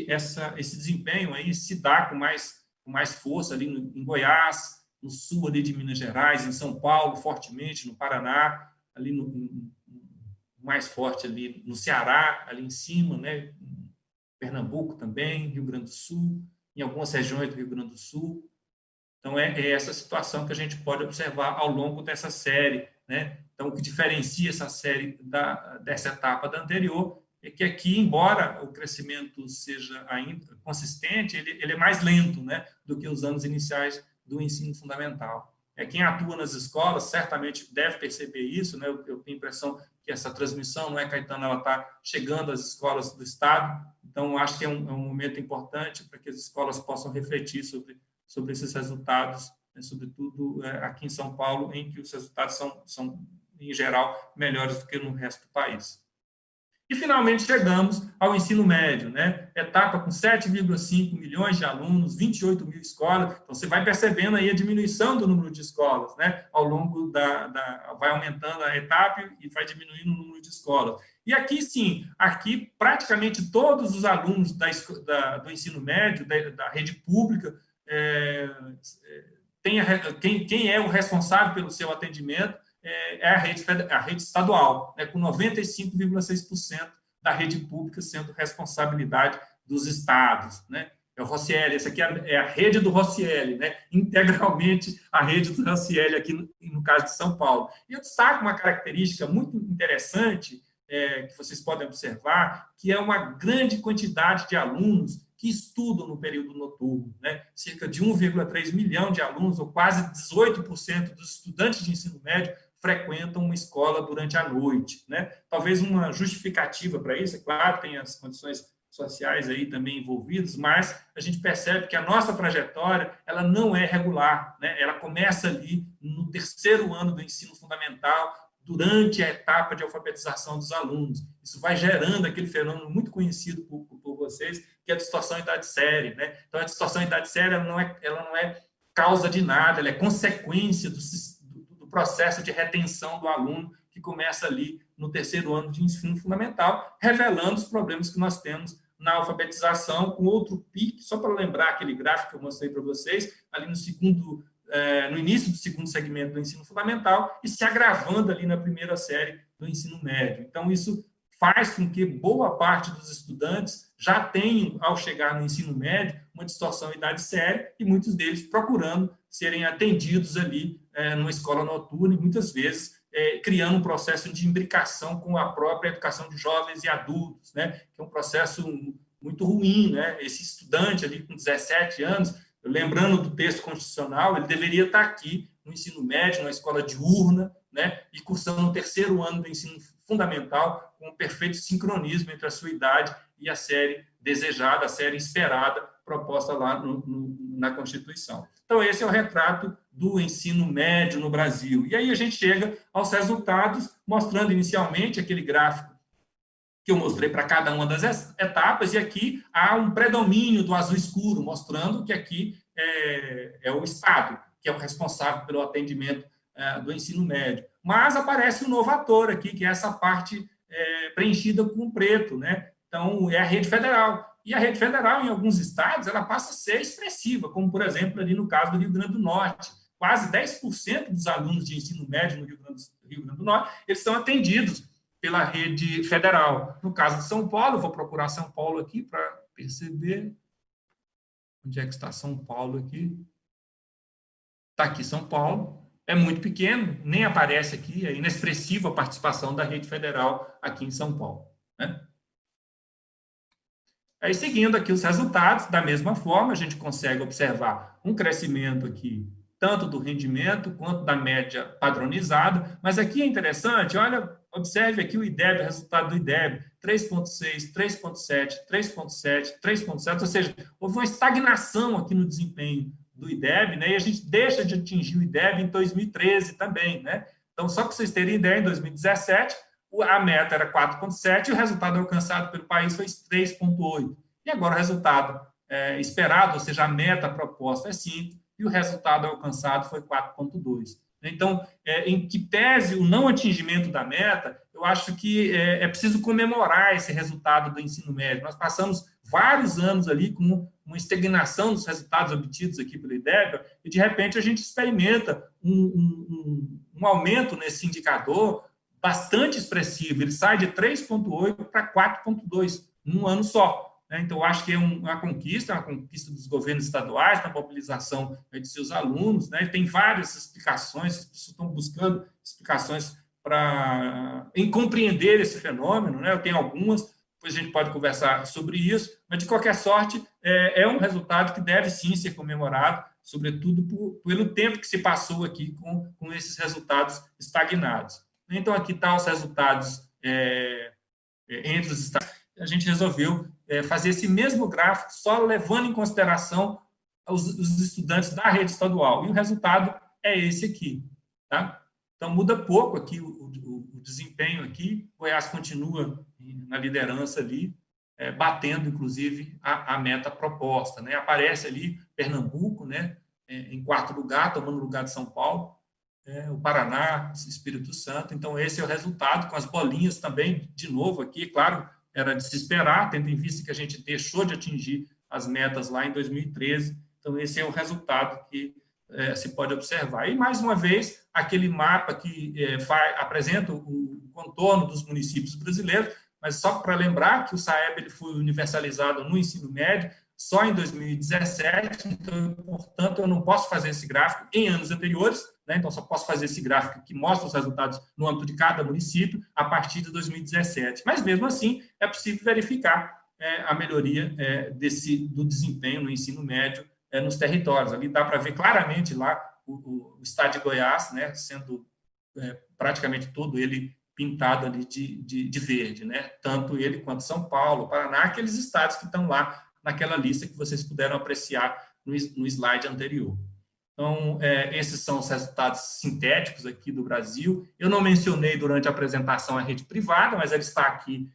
esse desempenho aí se dá com mais força ali em Goiás, no sul ali de Minas Gerais, em São Paulo, fortemente, no Paraná, ali mais forte ali no Ceará, ali em cima, né? Pernambuco também, Rio Grande do Sul, em algumas regiões do Rio Grande do Sul. Então, é essa situação que a gente pode observar ao longo dessa série, né? Então, o que diferencia essa série dessa etapa da anterior é que aqui, embora o crescimento seja ainda consistente, ele é mais lento, né, do que os anos iniciais do ensino fundamental. Quem atua nas escolas certamente deve perceber isso, né? Eu tenho a impressão que essa transmissão, não é, Caetano, ela está chegando às escolas do Estado, então acho que é um momento importante para que as escolas possam refletir sobre esses resultados, né, sobretudo aqui em São Paulo, em que os resultados são, em geral, melhores do que no resto do país. E, finalmente, chegamos ao ensino médio, né? Etapa com 7,5 milhões de alunos, 28 mil escolas. Então, você vai percebendo aí a diminuição do número de escolas, né? Ao longo vai aumentando a etapa e vai diminuindo o número de escolas. E aqui, sim, aqui praticamente todos os alunos do ensino médio, da rede pública, quem é o responsável pelo seu atendimento é a rede estadual, né, com 95,6% da rede pública sendo responsabilidade dos estados, né? É o Rocieli, essa aqui é a rede do Rocieli, né? Integralmente a rede do Rocieli aqui no caso de São Paulo. E eu destaco uma característica muito interessante que vocês podem observar, que é uma grande quantidade de alunos que estudam no período noturno, né? Cerca de 1,3 milhão de alunos, ou quase 18% dos estudantes de ensino médio, frequentam uma escola durante a noite, né? Talvez uma justificativa para isso, é claro, tem as condições sociais aí também envolvidas, mas a gente percebe que a nossa trajetória, ela não é regular, né? Ela começa ali no terceiro ano do ensino fundamental, durante a etapa de alfabetização dos alunos. Isso vai gerando aquele fenômeno muito conhecido por vocês, que é a distorção idade-série, né? Então, a distorção idade-série, ela não é causa de nada, ela é consequência do processo de retenção do aluno, que começa ali no terceiro ano de ensino fundamental, revelando os problemas que nós temos na alfabetização, com outro pique, só para lembrar aquele gráfico que eu mostrei para vocês, ali no início do segundo segmento do ensino fundamental e se agravando ali na primeira série do ensino médio. Então, isso faz com que boa parte dos estudantes já tenham, ao chegar no ensino médio, uma distorção idade-série e muitos deles procurando serem atendidos ali numa escola noturna e muitas vezes criando um processo de imbricação com a própria educação de jovens e adultos, né? Que é um processo muito ruim, né? Esse estudante ali com 17 anos, lembrando do texto constitucional, ele deveria estar aqui no ensino médio, na escola diurna, né? E cursando o terceiro ano do ensino fundamental, com um perfeito sincronismo entre a sua idade e a série desejada, a série esperada, proposta lá na Constituição. Então, esse é o retrato do ensino médio no Brasil. E aí a gente chega aos resultados, mostrando inicialmente aquele gráfico que eu mostrei para cada uma das etapas, e aqui há um predomínio do azul escuro, mostrando que aqui é o Estado, que é o responsável pelo atendimento do ensino médio. Mas aparece um novo ator aqui, que é essa parte preenchida com preto, né? Então, é a rede federal. E a rede federal, em alguns estados, ela passa a ser expressiva, como, por exemplo, ali no caso do Rio Grande do Norte. Quase 10% dos alunos de ensino médio no Rio Grande do Norte, eles são atendidos pela rede federal. No caso de São Paulo, vou procurar São Paulo aqui para perceber onde é que está São Paulo aqui. Está aqui São Paulo. É muito pequeno, nem aparece aqui, é inexpressiva a participação da rede federal aqui em São Paulo, né? Aí, seguindo aqui os resultados, da mesma forma, a gente consegue observar um crescimento aqui, tanto do rendimento quanto da média padronizada, mas aqui é interessante, olha, observe aqui o IDEB, o resultado do IDEB, 3,6, 3,7, 3,7, 3,7, ou seja, houve uma estagnação aqui no desempenho do IDEB, né? E a gente deixa de atingir o IDEB em 2013 também, né? Então, só para vocês terem ideia, em 2017, a meta era 4,7 e o resultado alcançado pelo país foi 3,8. E agora o resultado esperado, ou seja, a meta proposta é 5 e o resultado alcançado foi 4,2. Então, em que pese o não atingimento da meta, eu acho que é preciso comemorar esse resultado do ensino médio. Nós passamos vários anos ali com uma estagnação dos resultados obtidos aqui pelo IDEB e, de repente, a gente experimenta um aumento nesse indicador bastante expressivo. Ele sai de 3,8 para 4,2 num ano só. Então, eu acho que é uma conquista dos governos estaduais, na mobilização de seus alunos, né? Tem várias explicações, as pessoas estão buscando explicações em compreender esse fenômeno, né? Eu tenho algumas, depois a gente pode conversar sobre isso, mas, de qualquer sorte, é um resultado que deve, sim, ser comemorado, sobretudo pelo tempo que se passou aqui com esses resultados estagnados. Então, aqui estão os resultados entre os estados. A gente resolveu fazer esse mesmo gráfico, só levando em consideração os estudantes da rede estadual. E o resultado é esse aqui, tá? Então, muda pouco aqui o desempenho aqui. Goiás continua na liderança ali, batendo, inclusive, a meta proposta, né? Aparece ali Pernambuco, né, em quarto lugar, tomando lugar de São Paulo, o Paraná, Espírito Santo. Então, esse é o resultado, com as bolinhas também, de novo aqui, claro, era de se esperar, tendo em vista que a gente deixou de atingir as metas lá em 2013. Então, esse é o resultado que se pode observar. E, mais uma vez, aquele mapa que apresenta o contorno dos municípios brasileiros, mas só para lembrar que o SAEB ele foi universalizado no ensino médio só em 2017, então, portanto, eu não posso fazer esse gráfico em anos anteriores, né? Então, só posso fazer esse gráfico que mostra os resultados no âmbito de cada município a partir de 2017. Mas, mesmo assim, é possível verificar a melhoria do desempenho no ensino médio nos territórios. Ali dá para ver claramente lá o estado de Goiás, né, sendo praticamente todo ele pintado ali de verde, né? Tanto ele quanto São Paulo, Paraná, aqueles estados que estão lá naquela lista que vocês puderam apreciar no slide anterior. Então, esses são os resultados sintéticos aqui do Brasil. Eu não mencionei durante a apresentação a rede privada, mas ela está aqui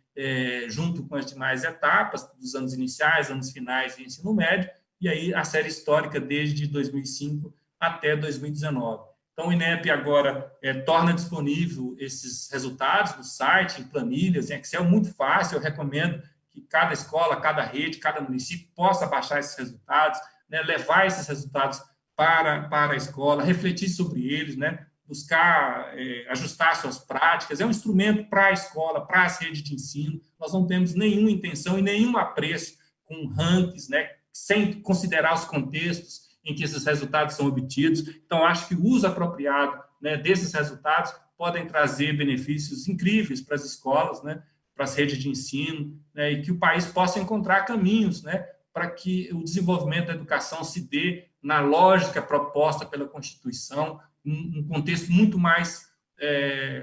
junto com as demais etapas dos anos iniciais, anos finais e ensino médio, e aí a série histórica desde 2005 até 2019. Então, o INEP agora torna disponível esses resultados no site, em planilhas, em Excel, muito fácil. Eu recomendo que cada escola, cada rede, cada município possa baixar esses resultados, né, levar esses resultados para a escola, refletir sobre eles, né, buscar ajustar suas práticas. É um instrumento para a escola, para as redes de ensino. Nós não temos nenhuma intenção e nenhum apreço com rankings, né, sem considerar os contextos em que esses resultados são obtidos. Então, acho que o uso apropriado, né, desses resultados podem trazer benefícios incríveis para as escolas, né, para as redes de ensino, né, e que o país possa encontrar caminhos, né, para que o desenvolvimento da educação se dê na lógica proposta pela Constituição, um contexto muito mais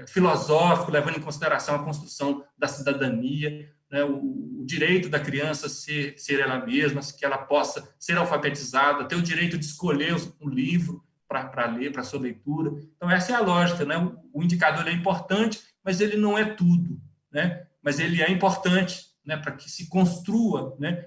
filosófico, levando em consideração a construção da cidadania, né, o direito da criança ser ela mesma, que ela possa ser alfabetizada, ter o direito de escolher um livro para ler, para sua leitura. Então, essa é a lógica, né? O indicador é importante, mas ele não é tudo, né? Mas ele é importante, né, para que se construa, né,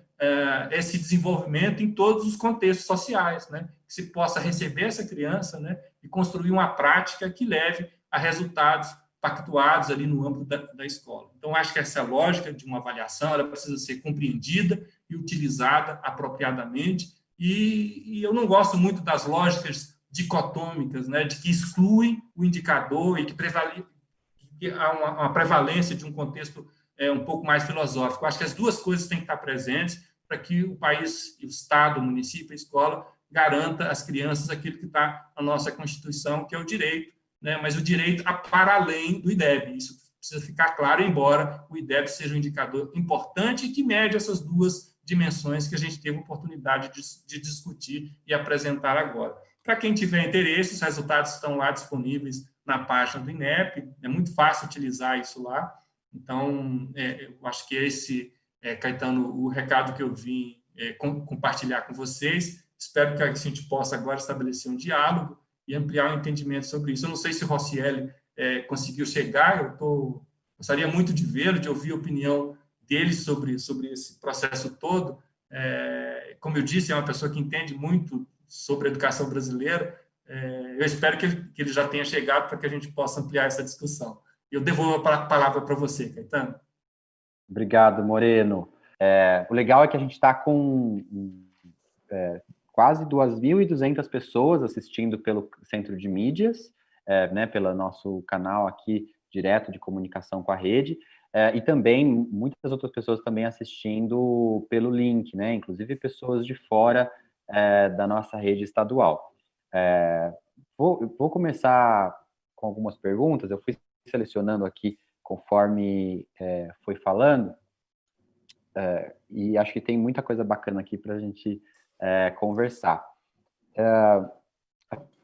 esse desenvolvimento em todos os contextos sociais, né? Que se possa receber essa criança, né, e construir uma prática que leve a resultados pactuados ali no âmbito da escola. Então, acho que essa lógica de uma avaliação ela precisa ser compreendida e utilizada apropriadamente, e eu não gosto muito das lógicas dicotômicas, né, de que excluem o indicador e que há uma prevalência de um contexto um pouco mais filosófico. Acho que as duas coisas têm que estar presentes para que o país, o Estado, o município, a escola, garanta às crianças aquilo que está na nossa Constituição, que é o direito, né? Mas o direito para além do IDEB. Isso precisa ficar claro, embora o IDEB seja um indicador importante e que mede essas duas dimensões que a gente teve a oportunidade de discutir e apresentar agora. Para quem tiver interesse, os resultados estão lá disponíveis na página do INEP, é muito fácil utilizar isso lá. Então, eu acho que esse, Caetano, o recado que eu vim compartilhar com vocês. Espero que a gente possa agora estabelecer um diálogo e ampliar o entendimento sobre isso. Eu não sei se o Rossielli conseguiu chegar, gostaria muito de vê-lo, de ouvir a opinião dele sobre esse processo todo. Como eu disse, é uma pessoa que entende muito sobre a educação brasileira. Eu espero que ele já tenha chegado para que a gente possa ampliar essa discussão. Eu devolvo a palavra para você, Caetano. Obrigado, Moreno. O legal é que a gente está com quase 2.200 pessoas assistindo pelo Centro de Mídias, né, pelo nosso canal aqui direto de comunicação com a rede, e também muitas outras pessoas também assistindo pelo link, né, inclusive pessoas de fora da nossa rede estadual. Vou começar com algumas perguntas, eu fui selecionando aqui conforme foi falando, e acho que tem muita coisa bacana aqui para a gente conversar.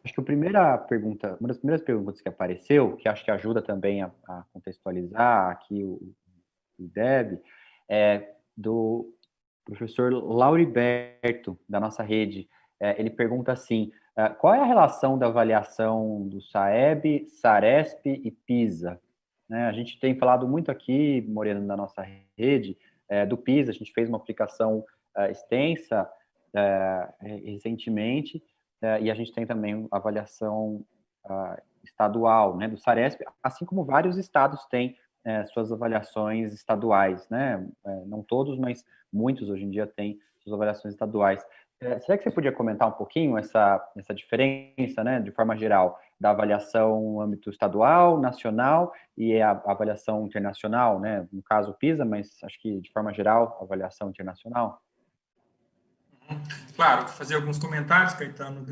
Acho que uma das primeiras perguntas que apareceu, que acho que ajuda também a contextualizar aqui o IDEB, é do professor Lauriberto, da nossa rede. Ele pergunta assim, qual é a relação da avaliação do SAEB, SARESP e PISA? Né, a gente tem falado muito aqui, Moreno, na nossa rede, do PISA, a gente fez uma aplicação extensa recentemente, e a gente tem também avaliação estadual, né, do SARESP, assim como vários estados têm suas avaliações estaduais, né, não todos, mas muitos hoje em dia têm suas avaliações estaduais. Será que você podia comentar um pouquinho essa diferença, né, de forma geral, da avaliação no âmbito estadual, nacional e a avaliação internacional, né, no caso PISA, mas acho que de forma geral, a avaliação internacional? Claro, fazer alguns comentários, Caetano.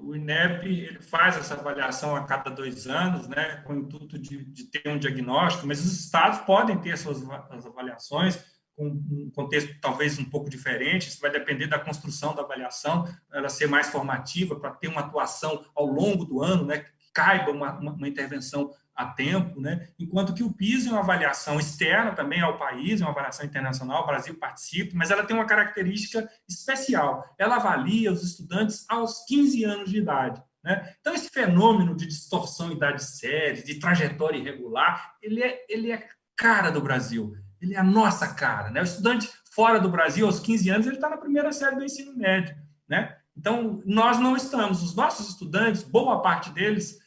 O INEP ele faz essa avaliação a cada 2 anos, né, com o intuito de ter um diagnóstico, mas os estados podem ter suas avaliações com um contexto talvez um pouco diferente, isso vai depender da construção da avaliação, ela ser mais formativa, para ter uma atuação ao longo do ano, né, que caiba uma intervenção a tempo, né? Enquanto que o PISA é uma avaliação externa também ao país, é uma avaliação internacional, o Brasil participa, mas ela tem uma característica especial, ela avalia os estudantes aos 15 anos de idade. Né? Então, esse fenômeno de distorção idade séria, de trajetória irregular, ele é cara do Brasil, ele é a nossa cara. Né? O estudante fora do Brasil, aos 15 anos, ele está na primeira série do ensino médio. Né? Então, nós não estamos, os nossos estudantes, boa parte deles,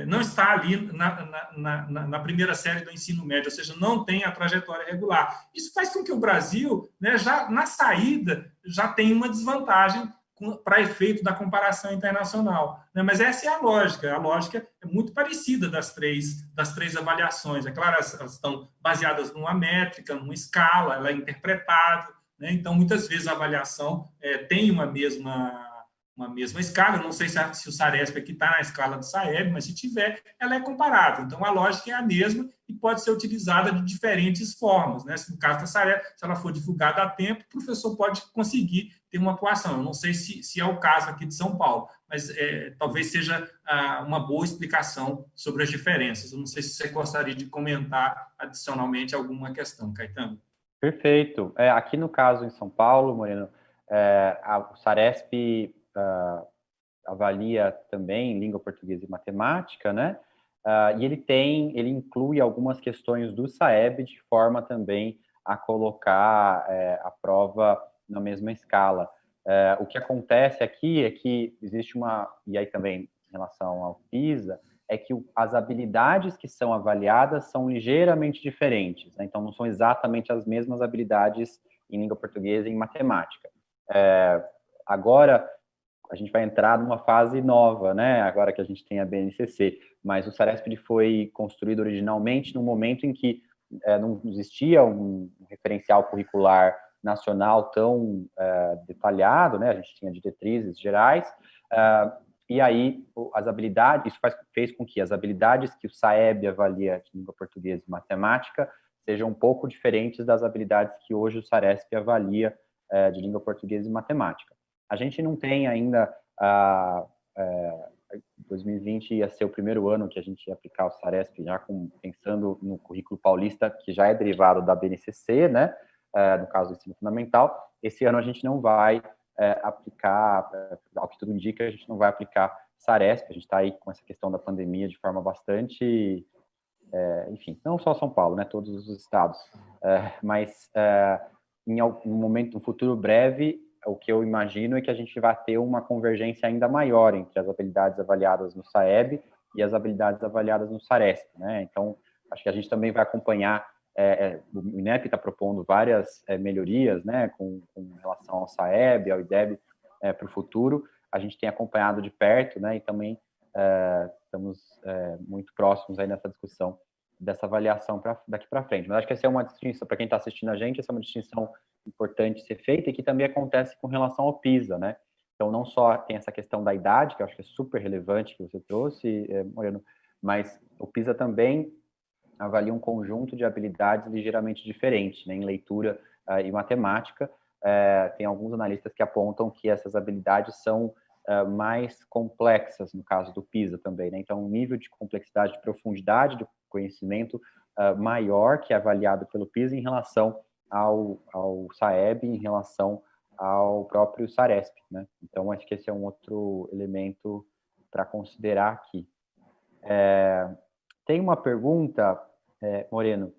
não está ali na primeira série do ensino médio, ou seja, não tem a trajetória regular. Isso faz com que o Brasil, né, já na saída, já tenha uma desvantagem para efeito da comparação internacional. Né? Mas essa é a lógica é muito parecida das três avaliações. É claro, elas estão baseadas numa métrica, numa escala, ela é interpretável, né? Então, muitas vezes a avaliação tem uma mesma uma mesma escala. Eu não sei se o Saresp aqui está na escala do Saeb, mas se tiver, ela é comparável. Então, a lógica é a mesma e pode ser utilizada de diferentes formas, né? No caso da Saresp, se ela for divulgada a tempo, o professor pode conseguir ter uma atuação. Eu não sei se é o caso aqui de São Paulo, mas talvez seja uma boa explicação sobre as diferenças. Eu não sei se você gostaria de comentar adicionalmente alguma questão, Caetano. Perfeito. Aqui no caso em São Paulo, Moreno, o Saresp avalia também língua portuguesa e matemática, né? E ele inclui algumas questões do SAEB de forma também a colocar a prova na mesma escala. O que acontece aqui é que existe e aí também em relação ao PISA, é que as habilidades que são avaliadas são ligeiramente diferentes, né? Então não são exatamente as mesmas habilidades em língua portuguesa e em matemática. Agora, a gente vai entrar numa fase nova, né? Agora que a gente tem a BNCC, mas o Saresp foi construído originalmente no momento em que não existia um referencial curricular nacional tão detalhado, né? A gente tinha diretrizes gerais, e aí as habilidades, isso fez com que as habilidades que o SAEB avalia de língua portuguesa e matemática sejam um pouco diferentes das habilidades que hoje o Saresp avalia de língua portuguesa e matemática. A gente não tem ainda, 2020 ia ser o primeiro ano que a gente ia aplicar o Saresp, já pensando no currículo paulista, que já é derivado da BNCC, né, no caso do ensino fundamental. Esse ano a gente não vai aplicar, ao que tudo indica, a gente não vai aplicar Saresp, a gente está aí com essa questão da pandemia de forma bastante, enfim, não só São Paulo, né, todos os estados, mas em algum momento, no futuro breve, o que eu imagino é que a gente vai ter uma convergência ainda maior entre as habilidades avaliadas no SAEB e as habilidades avaliadas no Saresp, né? Então, acho que a gente também vai acompanhar, o INEP está propondo várias melhorias, né, com relação ao SAEB, ao IDEB, para o futuro. A gente tem acompanhado de perto, né, e também estamos muito próximos aí nessa discussão dessa avaliação daqui para frente. Mas acho que essa é uma distinção, para quem está assistindo a gente, essa é uma distinção importante ser feita e que também acontece com relação ao PISA, né? Então, não só tem essa questão da idade, que eu acho que é super relevante que você trouxe, Moreno, mas o PISA também avalia um conjunto de habilidades ligeiramente diferentes, né? Em leitura e matemática. Tem alguns analistas que apontam que essas habilidades são mais complexas, no caso do PISA também, né? Então, um nível de complexidade, de profundidade do conhecimento maior que é avaliado pelo PISA em relação ao SAEB, em relação ao próprio Saresp, né? Então, acho que esse é um outro elemento para considerar aqui. Tem uma pergunta, Moreno,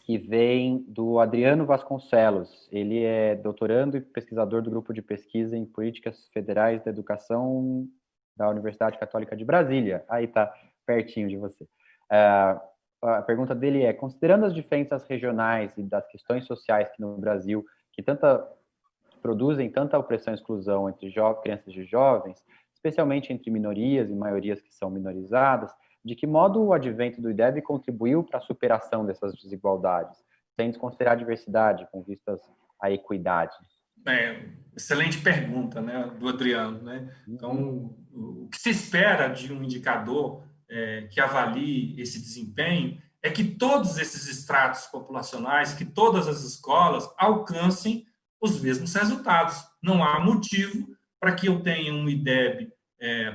que vem do Adriano Vasconcelos. Ele é doutorando e pesquisador do Grupo de Pesquisa em Políticas Federais da Educação da Universidade Católica de Brasília. Aí está pertinho de você. A pergunta dele é, considerando as diferenças regionais e das questões sociais que no Brasil, que produzem tanta opressão e exclusão entre crianças e jovens, especialmente entre minorias e maiorias que são minorizadas, de que modo o advento do IDEB contribuiu para a superação dessas desigualdades, sem desconsiderar a diversidade, com vistas à equidade? Excelente pergunta, né, do Adriano, né? Então, o que se espera de um indicador que avalie esse desempenho é que todos esses estratos populacionais, que todas as escolas alcancem os mesmos resultados. Não há motivo para que eu tenha um IDEB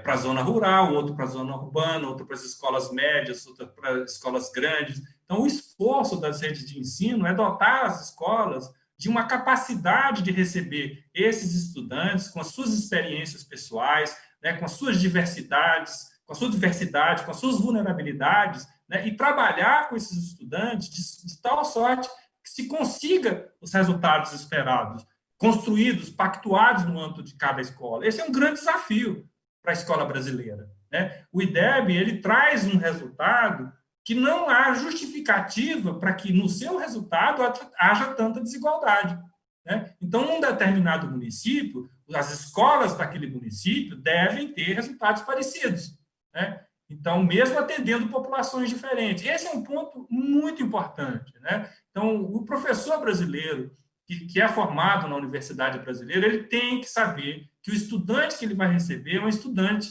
para a zona rural, outro para a zona urbana, outro para as escolas médias, outro para as escolas grandes. Então, o esforço das redes de ensino é dotar as escolas de uma capacidade de receber esses estudantes com as suas experiências pessoais, né, com as suas diversidades, com a sua diversidade, com as suas vulnerabilidades, né, e trabalhar com esses estudantes de tal sorte que se consiga os resultados esperados, construídos, pactuados no âmbito de cada escola. Esse é um grande desafio para a escola brasileira, né? O IDEB ele traz um resultado que não há justificativa para que no seu resultado haja tanta desigualdade, né? Então, num determinado município, as escolas daquele município devem ter resultados parecidos, né? Então, mesmo atendendo populações diferentes. Esse é um ponto muito importante, né? Então, o professor brasileiro que é formado na universidade brasileira, ele tem que saber que o estudante que ele vai receber é um estudante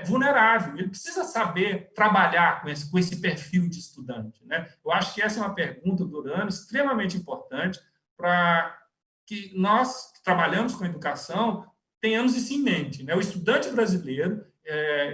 vulnerável. Ele precisa saber trabalhar com esse perfil de estudante, né? Eu acho que essa é uma pergunta do Urano extremamente importante para que nós que trabalhamos com educação tenhamos isso em mente, né? O estudante brasileiro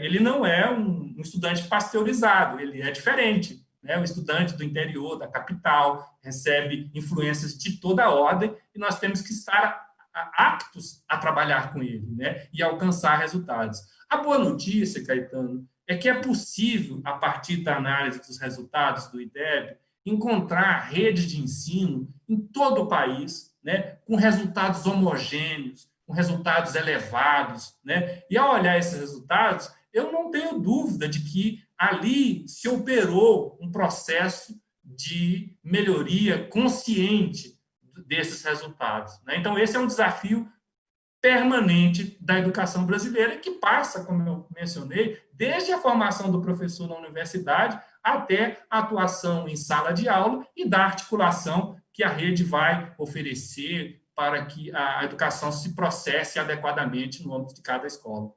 ele não é um estudante pasteurizado, ele é diferente, né? O estudante do interior, da capital, recebe influências de toda a ordem e nós temos que estar aptos a trabalhar com ele, né? E alcançar resultados. A boa notícia, Caetano, é que é possível, a partir da análise dos resultados do IDEB, encontrar redes de ensino em todo o país, né, com resultados homogêneos, com resultados elevados, né? E ao olhar esses resultados, eu não tenho dúvida de que ali se operou um processo de melhoria consciente desses resultados, né? Então, esse é um desafio permanente da educação brasileira, que passa, como eu mencionei, desde a formação do professor na universidade até a atuação em sala de aula e da articulação que a rede vai oferecer para que a educação se processe adequadamente no âmbito de cada escola.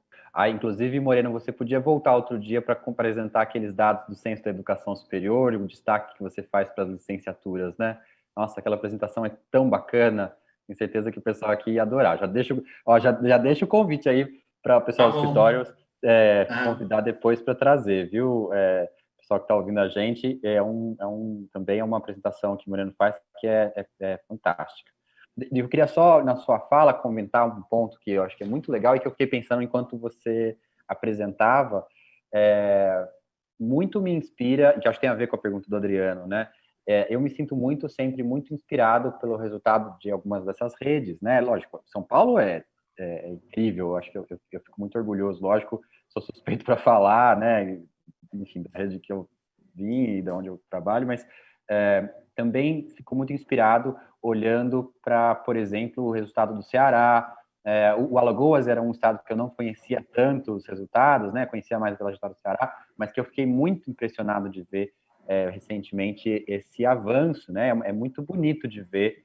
Inclusive, Moreno, você podia voltar outro dia para apresentar aqueles dados do Censo da Educação Superior e o destaque que você faz para as licenciaturas, né? Nossa, aquela apresentação é tão bacana. Tenho certeza que o pessoal aqui ia adorar. Já deixo o convite aí para o pessoal Tá do bom. escritório Ah, convidar depois para trazer, viu? Pessoal que está ouvindo a gente, também é uma apresentação que o Moreno faz que é fantástica. Eu queria só, na sua fala, comentar um ponto que eu acho que é muito legal e que eu fiquei pensando enquanto você apresentava. É, Muito me inspira, que acho que tem a ver com a pergunta do Adriano, né? Eu me sinto sempre muito inspirado pelo resultado de algumas dessas redes, né? Lógico, São Paulo é incrível, acho que eu fico muito orgulhoso, lógico, sou suspeito para falar, né? Enfim, da rede que eu vim e de onde eu trabalho, mas também fico muito inspirado olhando para, por exemplo, o resultado do Ceará. O Alagoas era um estado que eu não conhecia tanto os resultados, né? Conhecia mais o resultado do Ceará, mas que eu fiquei muito impressionado de ver recentemente esse avanço, né? É muito bonito de ver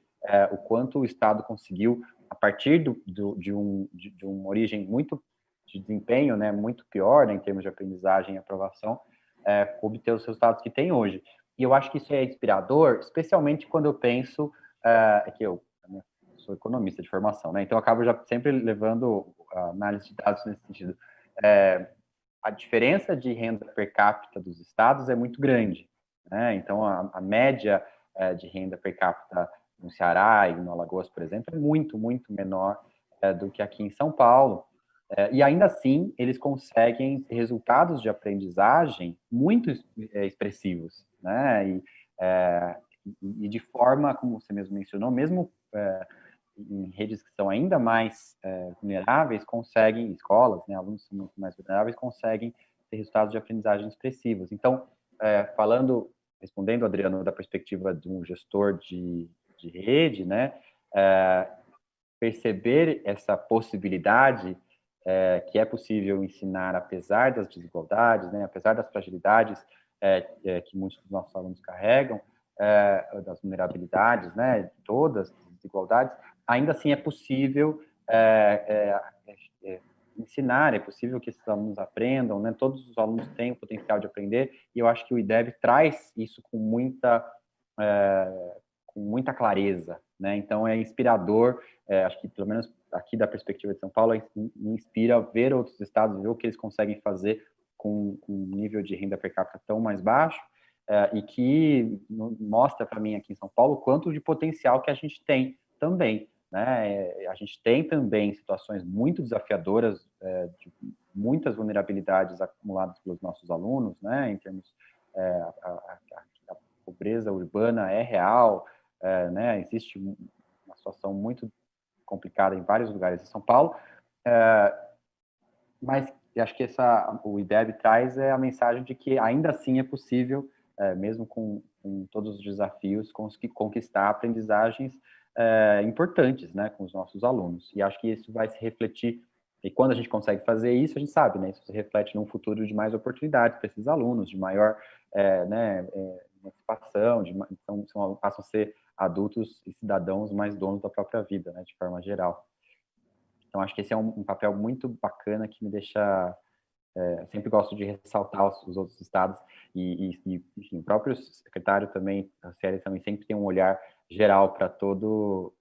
o quanto o estado conseguiu, a partir de uma origem muito de desempenho, né? Muito pior, né, em termos de aprendizagem e aprovação, obter os resultados que tem hoje. E eu acho que isso é inspirador, especialmente quando eu penso que eu sou economista de formação, né? Então eu acabo já sempre levando a análise de dados nesse sentido. A diferença de renda per capita dos estados é muito grande, né? Então a média de renda per capita no Ceará e no Alagoas, por exemplo, é muito, muito menor do que aqui em São Paulo. E ainda assim, eles conseguem resultados de aprendizagem muito expressivos, né? E de forma, como você mesmo mencionou, mesmo em redes que são ainda mais vulneráveis, escolas, né, alunos são muito mais vulneráveis, conseguem ter resultados de aprendizagem expressivos. Então, respondendo, Adriano, da perspectiva de um gestor de rede, né, perceber essa possibilidade que é possível ensinar apesar das desigualdades, né, apesar das fragilidades que muitos dos nossos alunos carregam, das vulnerabilidades, né, todas as desigualdades, ainda assim é possível ensinar, é possível que esses alunos aprendam, né, todos os alunos têm o potencial de aprender, e eu acho que o IDEB traz isso com muita clareza, né? Então é inspirador, acho que pelo menos aqui da perspectiva de São Paulo, me inspira ver outros estados, ver o que eles conseguem fazer com um nível de renda per capita tão mais baixo, e que mostra para mim aqui em São Paulo o quanto de potencial que a gente tem também, né? A gente tem também situações muito desafiadoras, de muitas vulnerabilidades acumuladas pelos nossos alunos, né? Em termos a pobreza urbana é real, né? Existe uma situação muito complicada em vários lugares de São Paulo, mas acho que o IDEB traz a mensagem de que ainda assim é possível, mesmo com todos os desafios, conquistar aprendizagens importantes, né, com os nossos alunos. E acho que isso vai se refletir, e quando a gente consegue fazer isso, a gente sabe, né, isso se reflete num futuro de mais oportunidades para esses alunos, de maior né, emancipação, passam a ser adultos e cidadãos mais donos da própria vida, né, de forma geral. Então, acho que esse é um papel muito bacana que me deixa... sempre gosto de ressaltar os outros estados enfim, o próprio secretário também, a CL também sempre tem um olhar geral para todo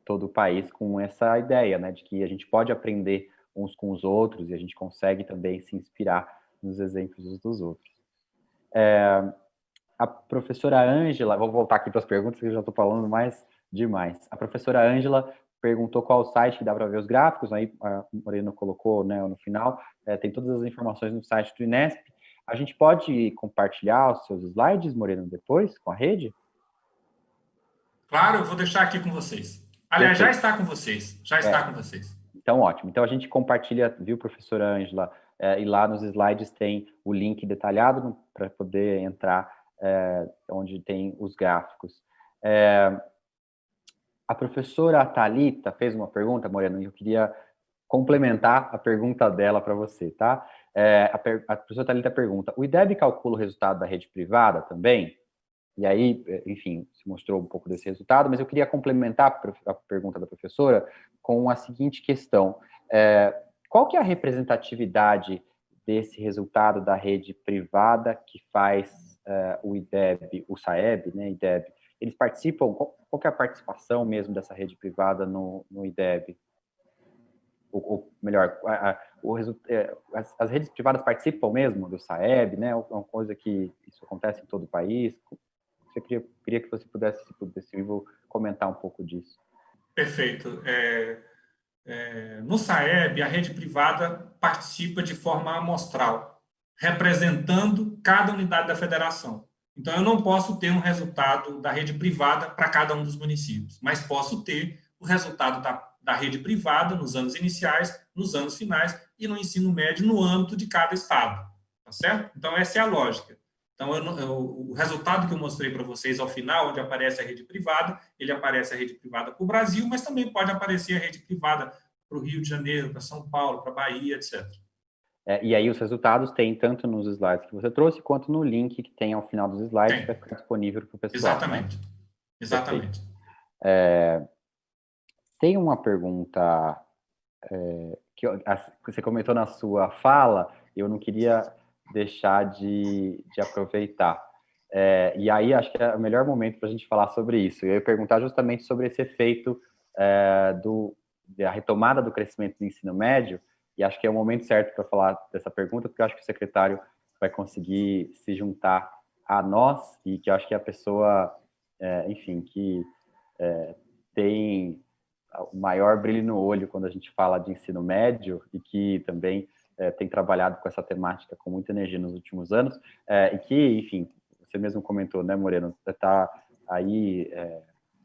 o país com essa ideia, né, de que a gente pode aprender uns com os outros e a gente consegue também se inspirar nos exemplos uns dos outros. A professora Ângela, vou voltar aqui para as perguntas, que eu já estou falando mais demais. A professora Ângela perguntou qual o site que dá para ver os gráficos, aí a Moreno colocou, né, no final, tem todas as informações no site do Inesp. A gente pode compartilhar os seus slides, Moreno, depois, com a rede? Claro, eu vou deixar aqui com vocês. Aliás, já está com vocês. Já está com vocês. Então, ótimo. Então, a gente compartilha, viu, professora Ângela? E lá nos slides tem o link detalhado para poder entrar onde tem os gráficos. A professora Thalita fez uma pergunta, Moreno, e eu queria complementar a pergunta dela para você, tá? A professora Thalita pergunta, o IDEB calcula o resultado da rede privada também? E aí, enfim, se mostrou um pouco desse resultado, mas eu queria complementar a pergunta da professora com a seguinte questão. Qual que é a representatividade desse resultado da rede privada que faz o IDEB, o SAEB, né, IDEB? Eles participam, qual que é a participação mesmo dessa rede privada no IDEB? Ou melhor, as redes privadas participam mesmo do SAEB, né? É uma coisa que isso acontece em todo o país. Eu queria que você pudesse, se possível, comentar um pouco disso. Perfeito. No SAEB, a rede privada participa de forma amostral, representando cada unidade da federação. Então, eu não posso ter um resultado da rede privada para cada um dos municípios, mas posso ter o resultado da rede privada nos anos iniciais, nos anos finais e no ensino médio no âmbito de cada estado. Tá certo? Então, essa é a lógica. Então, o resultado que eu mostrei para vocês ao final, onde aparece a rede privada, ele aparece a rede privada para o Brasil, mas também pode aparecer a rede privada para o Rio de Janeiro, para São Paulo, para Bahia, etc. E aí os resultados tem tanto nos slides que você trouxe, quanto no link que tem ao final dos slides, que vai ficar disponível para o pessoal. Exatamente. Né? Exatamente. Tem uma pergunta que você comentou na sua fala, eu não queria deixar de aproveitar. E aí acho que é o melhor momento para a gente falar sobre isso. Eu ia perguntar justamente sobre esse efeito da retomada do crescimento do ensino médio, e acho que é o momento certo para falar dessa pergunta, porque eu acho que o secretário vai conseguir se juntar a nós, e que eu acho que é a pessoa, enfim, que tem o maior brilho no olho quando a gente fala de ensino médio, e que também tem trabalhado com essa temática com muita energia nos últimos anos, e que, enfim, você mesmo comentou, né, Moreno, você está aí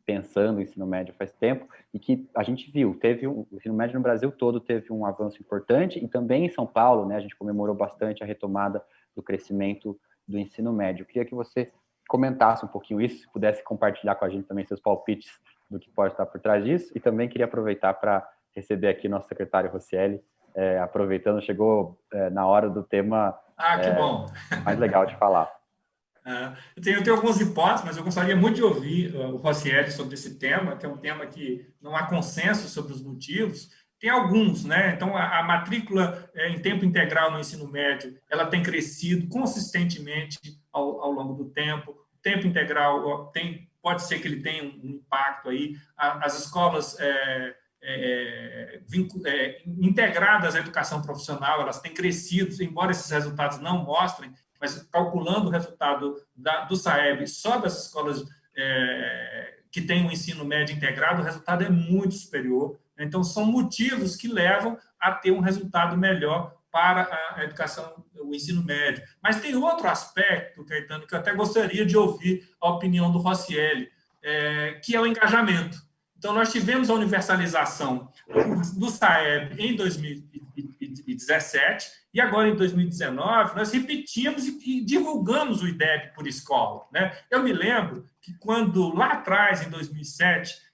pensando em ensino médio faz tempo, e que a gente viu, o ensino médio no Brasil todo teve um avanço importante, e também em São Paulo, né, a gente comemorou bastante a retomada do crescimento do ensino médio. Eu queria que você comentasse um pouquinho isso, se pudesse compartilhar com a gente também seus palpites do que pode estar por trás disso, e também queria aproveitar para receber aqui nosso secretário Rocieli, aproveitando, chegou na hora do tema que bom. Mais legal de falar. Eu tenho algumas hipóteses, mas eu gostaria muito de ouvir o Rocieli sobre esse tema, que é um tema que não há consenso sobre os motivos. Tem alguns, né? Então, a matrícula em tempo integral no ensino médio, ela tem crescido consistentemente ao longo do tempo. O tempo integral pode ser que ele tenha um impacto aí. As escolas integradas à educação profissional, elas têm crescido, embora esses resultados não mostrem, mas calculando o resultado do SAEB só das escolas que têm um ensino médio integrado, o resultado é muito superior. Então, são motivos que levam a ter um resultado melhor para a educação, o ensino médio. Mas tem outro aspecto, Caetano, que eu até gostaria de ouvir a opinião do Rocieli, que é o engajamento. Então, nós tivemos a universalização do SAEB em 2017 e agora, em 2019, nós repetimos e divulgamos o IDEB por escola. Né? Eu me lembro que quando, lá atrás, em 2007,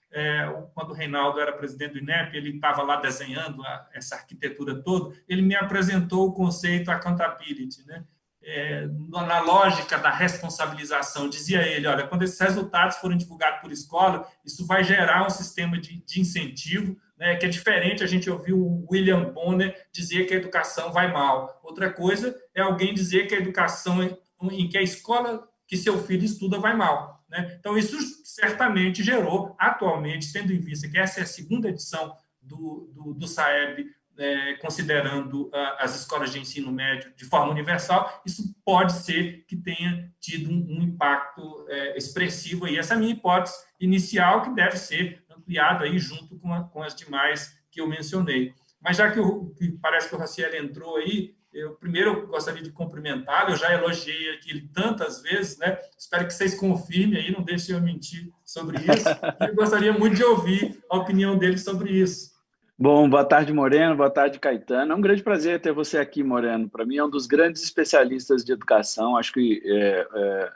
quando o Reinaldo era presidente do INEP, ele estava lá desenhando essa arquitetura toda, ele me apresentou o conceito accountability, né? Na lógica da responsabilização, dizia ele, olha, quando esses resultados forem divulgados por escola, isso vai gerar um sistema de incentivo, né, que é diferente a gente ouvir o William Bonner dizer que a educação vai mal. Outra coisa é alguém dizer que a educação em que a escola que seu filho estuda vai mal, né? Então, isso certamente gerou, atualmente, tendo em vista que essa é a segunda edição do SAEB, considerando as escolas de ensino médio de forma universal, isso pode ser que tenha tido um impacto expressivo. E essa é a minha hipótese inicial, que deve ser ampliada aí junto com as demais que eu mencionei. Mas já que parece que o Raciel entrou aí, eu primeiro gostaria de cumprimentá-lo, eu já elogiei aqui tantas vezes, né? Espero que vocês confirmem aí, não deixem eu mentir sobre isso, e eu gostaria muito de ouvir a opinião dele sobre isso. Bom, boa tarde, Moreno, boa tarde, Caetano. É um grande prazer ter você aqui, Moreno. Para mim, é um dos grandes especialistas de educação. Acho que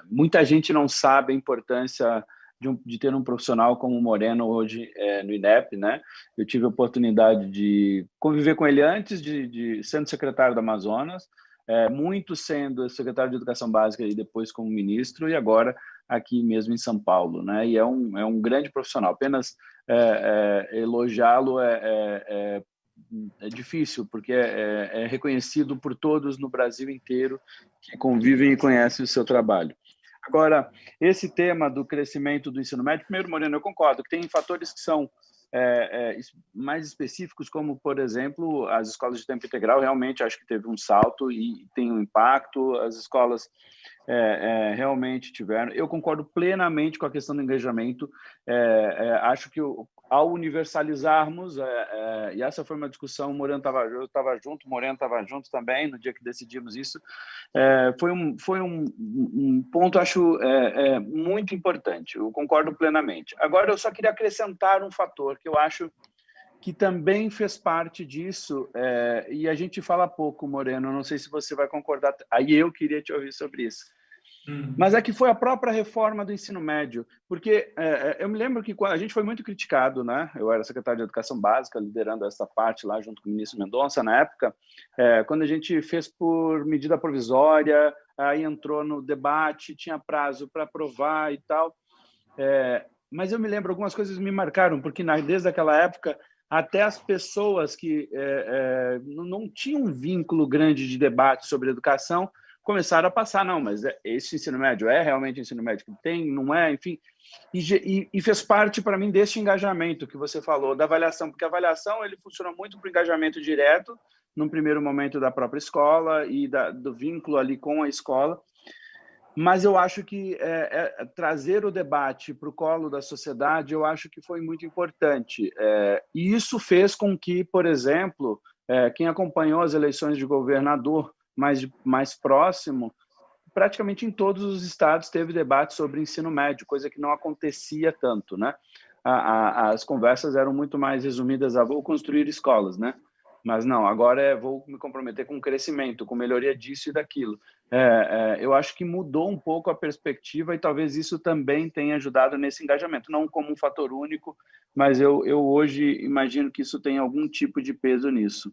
muita gente não sabe a importância de ter um profissional como o Moreno hoje no INEP, né? Eu tive a oportunidade de conviver com ele antes de sendo secretário do Amazonas, muito sendo secretário de Educação Básica e depois como ministro, e agora aqui mesmo em São Paulo, né? E é um grande profissional. Apenas elogiá-lo é difícil, porque é reconhecido por todos no Brasil inteiro que convivem e conhecem o seu trabalho. Agora, esse tema do crescimento do ensino médio, primeiro, Moreno, eu concordo que tem fatores que são mais específicos, como, por exemplo, as escolas de tempo integral, realmente acho que teve um salto e tem um impacto, as escolas realmente tiveram. Eu concordo plenamente com a questão do engajamento, acho que ao universalizarmos, e essa foi uma discussão, eu estava junto, o Moreno estava junto também, no dia que decidimos isso, foi um ponto, acho, muito importante, eu concordo plenamente. Agora, eu só queria acrescentar um fator que eu acho que também fez parte disso, e a gente fala pouco, Moreno, não sei se você vai concordar, aí eu queria te ouvir sobre isso. Mas é que foi a própria reforma do ensino médio, porque eu me lembro que a gente foi muito criticado, né? Eu era secretário de Educação Básica, liderando essa parte lá junto com o ministro Mendonça na época, quando a gente fez por medida provisória, aí entrou no debate, tinha prazo para aprovar e tal. Mas eu me lembro, algumas coisas me marcaram, porque desde aquela época, até as pessoas que não tinham um vínculo grande de debate sobre educação começaram a passar, não, mas esse ensino médio é realmente ensino médio que tem, não é, enfim, e fez parte para mim desse engajamento que você falou, da avaliação, porque a avaliação ele funciona muito para o engajamento direto, num primeiro momento da própria escola e do vínculo ali com a escola, mas eu acho que trazer o debate para o colo da sociedade, eu acho que foi muito importante. E isso fez com que, por exemplo, quem acompanhou as eleições de governador mais próximo, praticamente em todos os estados teve debate sobre ensino médio, coisa que não acontecia tanto, né? As conversas eram muito mais resumidas a vou construir escolas, né? Mas não, agora vou me comprometer com crescimento, com melhoria disso e daquilo. Eu acho que mudou um pouco a perspectiva e talvez isso também tenha ajudado nesse engajamento, não como um fator único, mas eu hoje imagino que isso tem algum tipo de peso nisso.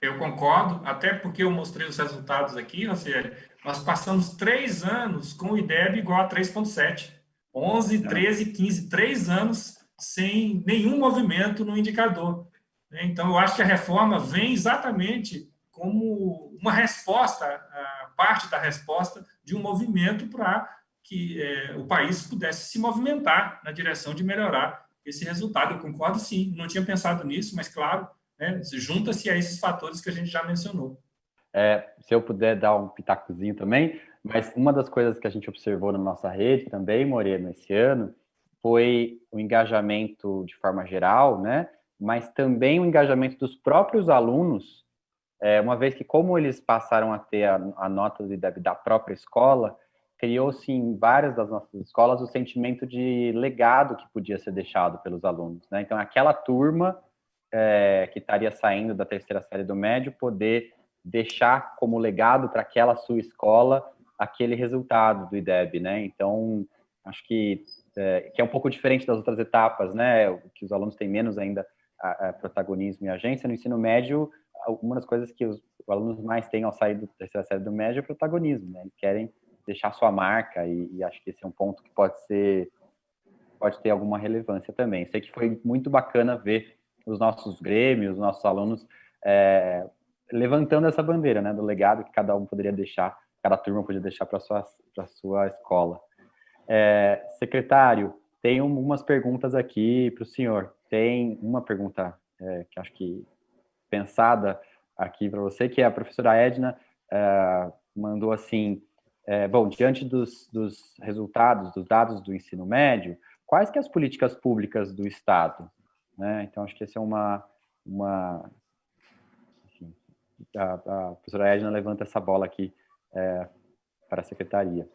Eu concordo, até porque eu mostrei os resultados aqui, Rocieli. Nós passamos 3 anos com o IDEB igual a 3,7. 11, 13, 15, 3 anos sem nenhum movimento no indicador. Então, eu acho que a reforma vem exatamente como uma resposta, parte da resposta de um movimento para que o país pudesse se movimentar na direção de melhorar esse resultado. Eu concordo, sim. Não tinha pensado nisso, mas, claro, junta-se a esses fatores que a gente já mencionou. Se eu puder dar um pitacozinho também, mas uma das coisas que a gente observou na nossa rede também, Moreno, esse ano, foi o engajamento de forma geral, né? Mas também o engajamento dos próprios alunos, uma vez que, como eles passaram a ter a nota da própria escola, criou-se em várias das nossas escolas o sentimento de legado que podia ser deixado pelos alunos, né? Então, aquela turma que estaria saindo da terceira série do médio poder deixar como legado para aquela sua escola aquele resultado do IDEB, né? Então, acho que é um pouco diferente das outras etapas, né? Que os alunos têm menos ainda protagonismo e agência. No ensino médio, uma das coisas que os alunos mais têm ao sair da terceira série do médio é protagonismo, né? Eles querem deixar sua marca e acho que esse é um ponto que pode ter alguma relevância também. Sei que foi muito bacana ver os nossos grêmios, os nossos alunos, levantando essa bandeira, né, do legado que cada um poderia deixar, cada turma poderia deixar para a sua escola. Secretário, tem algumas perguntas aqui para o senhor. Tem uma pergunta que acho que pensada aqui para você, que a professora Edna mandou assim, bom, diante dos resultados, dos dados do ensino médio, quais que são as políticas públicas do Estado? Né? Então, acho que essa é enfim, a professora Edna levanta essa bola aqui para a secretaria.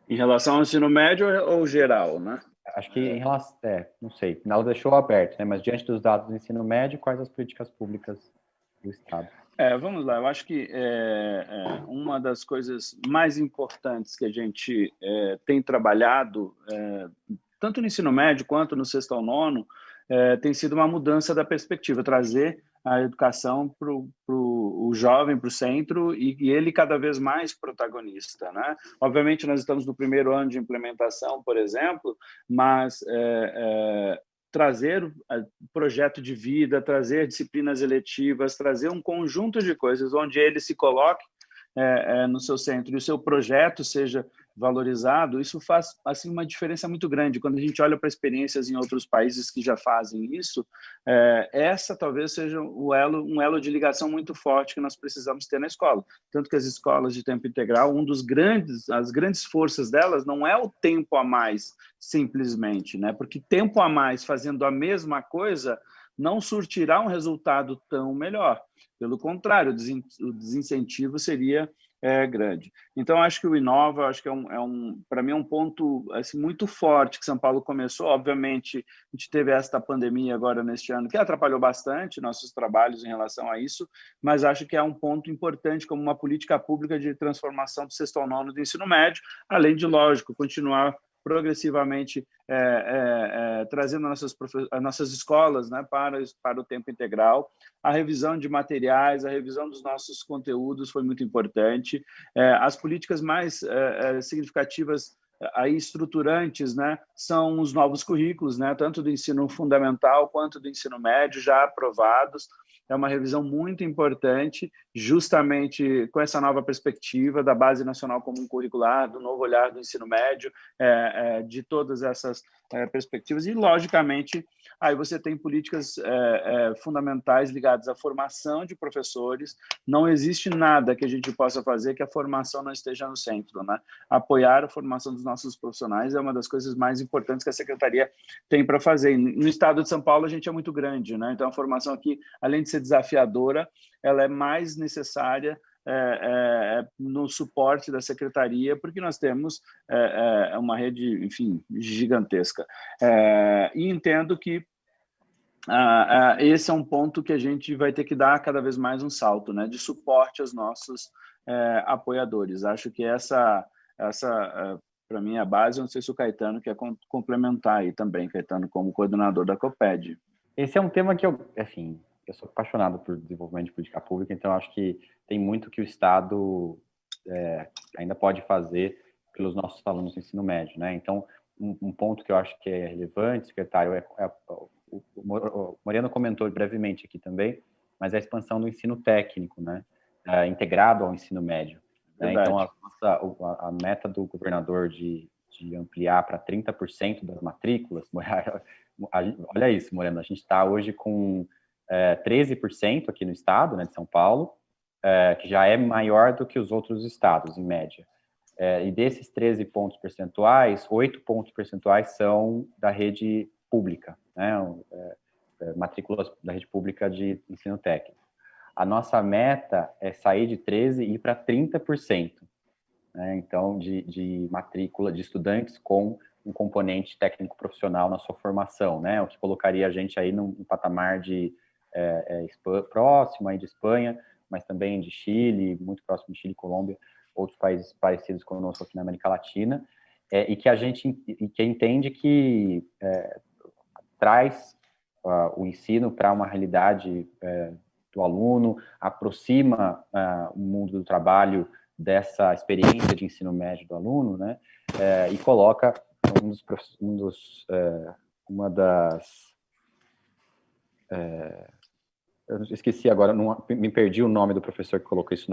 Em relação ao ensino médio ou geral, né? Acho que em relação, não sei, ela deixou aberto, né? Mas diante dos dados do ensino médio, quais as políticas públicas do Estado? Vamos lá, eu acho que uma das coisas mais importantes que a gente tem trabalhado, tanto no ensino médio quanto no sexto ao nono, tem sido uma mudança da perspectiva, trazer a educação para o jovem, para o centro, e ele cada vez mais protagonista, né? Obviamente, nós estamos no primeiro ano de implementação, por exemplo, mas trazer projeto de vida, trazer disciplinas eletivas, trazer um conjunto de coisas onde ele se coloque no seu centro e o seu projeto seja valorizado, isso faz assim uma diferença muito grande. Quando a gente olha para experiências em outros países que já fazem isso, essa talvez seja um elo de ligação muito forte que nós precisamos ter na escola. Tanto que as escolas de tempo integral, as grandes forças delas não é o tempo a mais, simplesmente, né? Porque tempo a mais fazendo a mesma coisa não surtirá um resultado tão melhor. Pelo contrário, o desincentivo seria grande. Então, acho que o Inova, acho que para mim, é um ponto assim, muito forte que São Paulo começou. Obviamente, a gente teve esta pandemia agora neste ano, que atrapalhou bastante nossos trabalhos em relação a isso, mas acho que é um ponto importante como uma política pública de transformação do sexto ao nono do ensino médio, além de, lógico, continuar progressivamente trazendo as nossas escolas, né, para o tempo integral. A revisão de materiais, a revisão dos nossos conteúdos foi muito importante. As políticas mais significativas aí estruturantes, né, são os novos currículos, né, tanto do ensino fundamental quanto do ensino médio, já aprovados. É uma revisão muito importante, justamente com essa nova perspectiva da Base Nacional Comum Curricular, do novo olhar do ensino médio, de todas essas perspectivas. E, logicamente, aí você tem políticas fundamentais ligadas à formação de professores. Não existe nada que a gente possa fazer que a formação não esteja no centro, né? Apoiar a formação dos nossos profissionais é uma das coisas mais importantes que a Secretaria tem para fazer. No estado de São Paulo, a gente é muito grande, né? Então, a formação aqui, além de ser desafiadora, ela é mais necessária no suporte da Secretaria, porque nós temos uma rede, enfim, gigantesca. E entendo que esse é um ponto que a gente vai ter que dar cada vez mais um salto, né, de suporte aos nossos apoiadores. Acho que essa para mim, é a base. Eu não sei se o Caetano quer complementar aí também, Caetano, como coordenador da COPED. Esse é um tema que eu sou apaixonado por desenvolvimento de política pública, então acho que tem muito que o Estado ainda pode fazer pelos nossos alunos do ensino médio, né? Então, um ponto que eu acho que é relevante, secretário, o Moreno comentou brevemente aqui também, mas é a expansão do ensino técnico, né? Integrado ao ensino médio. Né? Então, a meta do governador de ampliar para 30% das matrículas, olha isso, Moreno, a gente está hoje com 13% aqui no estado, né, de São Paulo, que já é maior do que os outros estados, em média. E desses 13 pontos percentuais, 8 pontos percentuais são da rede pública, né, matrículas da rede pública de ensino técnico. A nossa meta é sair de 13% e ir para 30%, né, então, de matrícula de estudantes com um componente técnico-profissional na sua formação, né, o que colocaria a gente aí num patamar de próximo aí de Espanha, mas também de Chile, muito próximo de Chile e Colômbia, outros países parecidos conosco aqui na América Latina, e que a gente que entende que traz o ensino para uma realidade do aluno, aproxima o mundo do trabalho dessa experiência de ensino médio do aluno, né, e coloca uma das eu esqueci agora, me perdi o nome do professor que colocou isso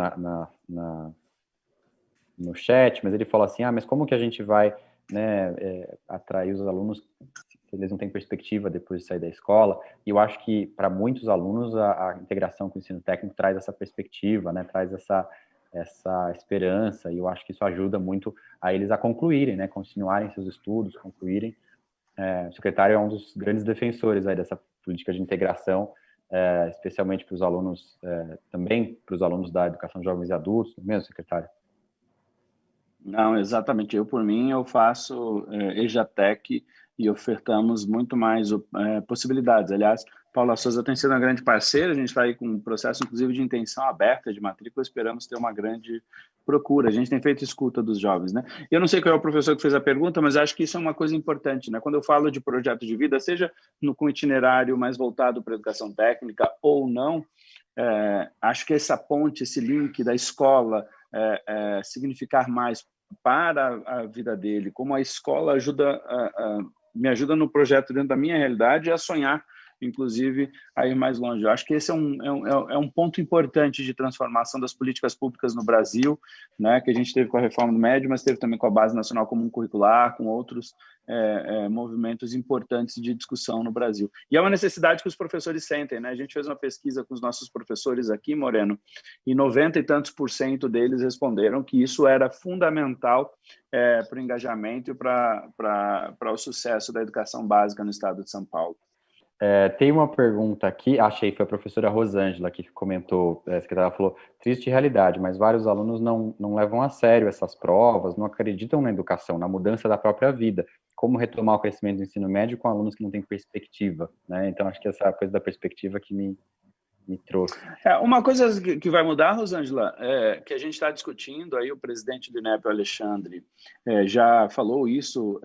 no chat, mas ele falou assim, mas como que a gente vai, né, atrair os alunos se eles não têm perspectiva depois de sair da escola? E eu acho que, para muitos alunos, a integração com o ensino técnico traz essa perspectiva, né, traz essa esperança, e eu acho que isso ajuda muito a eles a concluírem, né, continuarem seus estudos, concluírem. O secretário é um dos grandes defensores aí dessa política de integração, especialmente para os alunos, também para os alunos da educação de jovens e adultos, não é mesmo, secretário? Não, exatamente. Por mim, eu faço EJATEC e ofertamos muito mais possibilidades. Aliás, Paula Souza tem sido uma grande parceira, a gente está aí com um processo, inclusive, de intenção aberta de matrícula, esperamos ter uma grande procura. A gente tem feito escuta dos jovens, né? Eu não sei qual é o professor que fez a pergunta, mas acho que isso é uma coisa importante, né? Quando eu falo de projeto de vida, seja com itinerário mais voltado para a educação técnica ou não, acho que essa ponte, esse link da escola significar mais para a vida dele, como a escola me ajuda no projeto dentro da minha realidade a sonhar, inclusive, a ir mais longe. Eu acho que esse é um ponto importante de transformação das políticas públicas no Brasil, né, que a gente teve com a reforma do médio, mas teve também com a Base Nacional Comum Curricular, com outros movimentos importantes de discussão no Brasil. E é uma necessidade que os professores sentem, né? A gente fez uma pesquisa com os nossos professores aqui, Moreno, e 90 e tantos % deles responderam que isso era fundamental para o engajamento e para o sucesso da educação básica no estado de São Paulo. Tem uma pergunta aqui, achei, foi a professora Rosângela que comentou, que ela falou, triste realidade, mas vários alunos não levam a sério essas provas, não acreditam na educação, na mudança da própria vida. Como retomar o crescimento do ensino médio com alunos que não têm perspectiva, né? Então, acho que essa coisa da perspectiva que me trouxe. Uma coisa que vai mudar, Rosângela, que a gente está discutindo, aí o presidente do INEP, o Alexandre, já falou isso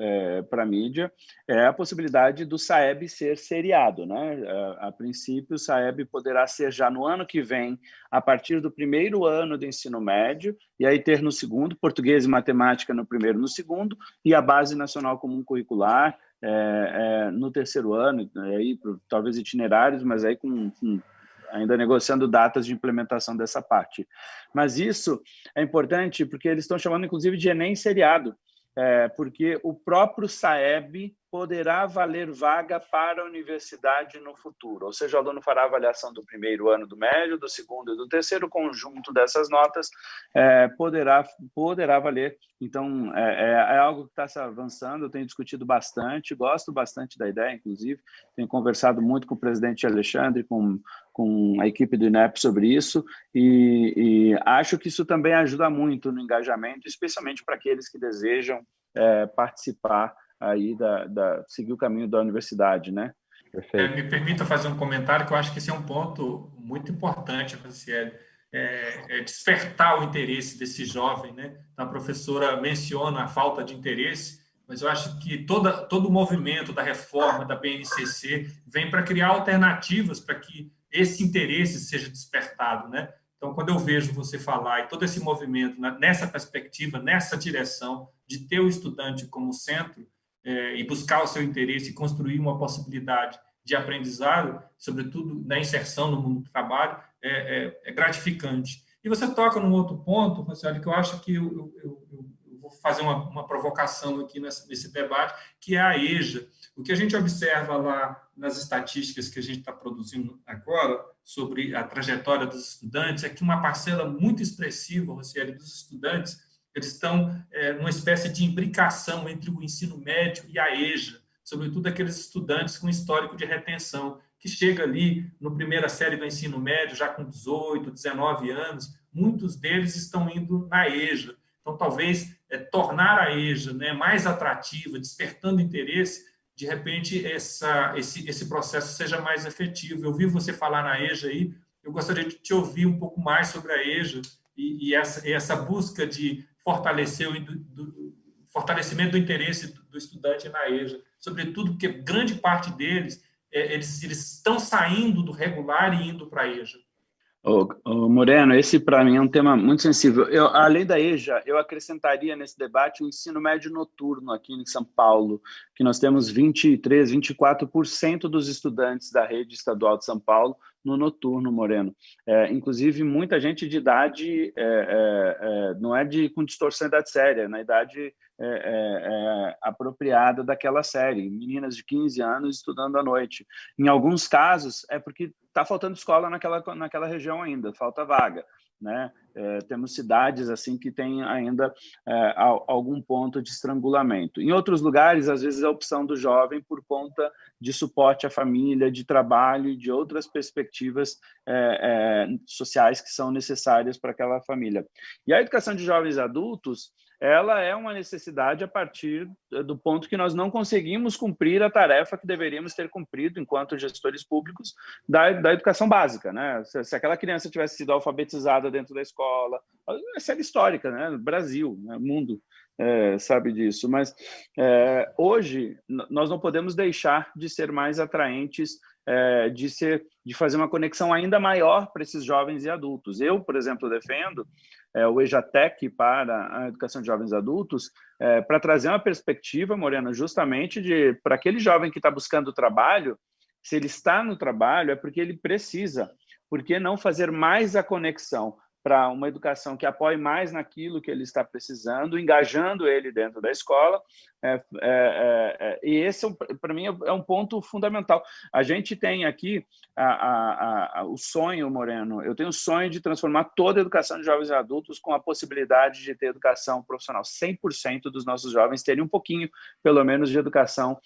para a mídia, é a possibilidade do SAEB ser seriado, né? A princípio, o SAEB poderá ser já no ano que vem, a partir do primeiro ano do ensino médio, e aí ter no segundo, português e matemática no primeiro e no segundo, e a Base Nacional Comum Curricular no terceiro ano, aí, talvez itinerários, mas aí com ainda negociando datas de implementação dessa parte. Mas isso é importante porque eles estão chamando, inclusive, de Enem seriado, porque o próprio SAEB poderá valer vaga para a universidade no futuro. Ou seja, o aluno fará a avaliação do primeiro ano do médio, do segundo e do terceiro, conjunto dessas notas poderá valer. Então, é algo que está se avançando, eu tenho discutido bastante, gosto bastante da ideia, inclusive, tenho conversado muito com o presidente Alexandre, com a equipe do INEP sobre isso, e acho que isso também ajuda muito no engajamento, especialmente para aqueles que desejam participar aí seguir o caminho da universidade, né? Perfeito. Me permita fazer um comentário, que eu acho que esse é um ponto muito importante, Franciele, despertar o interesse desse jovem, né? A professora menciona a falta de interesse, mas eu acho que todo o movimento da reforma da BNCC vem para criar alternativas para que esse interesse seja despertado, né? Então, quando eu vejo você falar e todo esse movimento nessa perspectiva, nessa direção de ter o estudante como centro e buscar o seu interesse e construir uma possibilidade de aprendizado, sobretudo na inserção no mundo do trabalho, é gratificante. E você toca num outro ponto, Marcelo, que eu acho que eu vou fazer uma provocação aqui nesse debate, que é a EJA. O que a gente observa lá nas estatísticas que a gente está produzindo agora sobre a trajetória dos estudantes é que uma parcela muito expressiva, Marcelo, dos estudantes, eles estão numa espécie de imbricação entre o ensino médio e a EJA, sobretudo aqueles estudantes com histórico de retenção, que chega ali no primeira série do ensino médio, já com 18, 19 anos, muitos deles estão indo na EJA. Então, talvez tornar a EJA, né, mais atrativa, despertando interesse, de repente esse processo seja mais efetivo. Eu vi você falar na EJA aí, eu gostaria de te ouvir um pouco mais sobre a EJA e essa busca de fortalecimento do interesse do estudante na EJA, sobretudo porque grande parte deles eles estão saindo do regular e indo para a EJA. Moreno, esse para mim é um tema muito sensível. Além da EJA, eu acrescentaria nesse debate o ensino médio noturno aqui em São Paulo, que nós temos 23, 24% dos estudantes da rede estadual de São Paulo no noturno, Moreno. Inclusive, muita gente de idade, não é com distorção de idade séria, na idade apropriada daquela série, meninas de 15 anos estudando à noite. Em alguns casos, é porque está faltando escola naquela região ainda, falta vaga, né? Temos cidades assim que têm ainda algum ponto de estrangulamento. Em outros lugares, às vezes, a opção do jovem por conta de suporte à família, de trabalho e de outras perspectivas sociais que são necessárias para aquela família. E a educação de jovens adultos, ela é uma necessidade a partir do ponto que nós não conseguimos cumprir a tarefa que deveríamos ter cumprido enquanto gestores públicos da educação básica, né? Se aquela criança tivesse sido alfabetizada dentro da escola, é série histórica, né? Brasil, né? Mundo sabe disso, mas hoje nós não podemos deixar de ser mais atraentes, de fazer uma conexão ainda maior para esses jovens e adultos. Eu, por exemplo, defendo o EJATEC para a educação de jovens adultos, para trazer uma perspectiva, Morena, justamente para aquele jovem que está buscando trabalho, se ele está no trabalho é porque ele precisa. Por que não fazer mais a conexão para uma educação que apoie mais naquilo que ele está precisando, engajando ele dentro da escola? E esse, para mim, é um ponto fundamental. A gente tem aqui o sonho, Moreno, eu tenho o sonho de transformar toda a educação de jovens e adultos com a possibilidade de ter educação profissional. 100% dos nossos jovens terem um pouquinho, pelo menos, de educação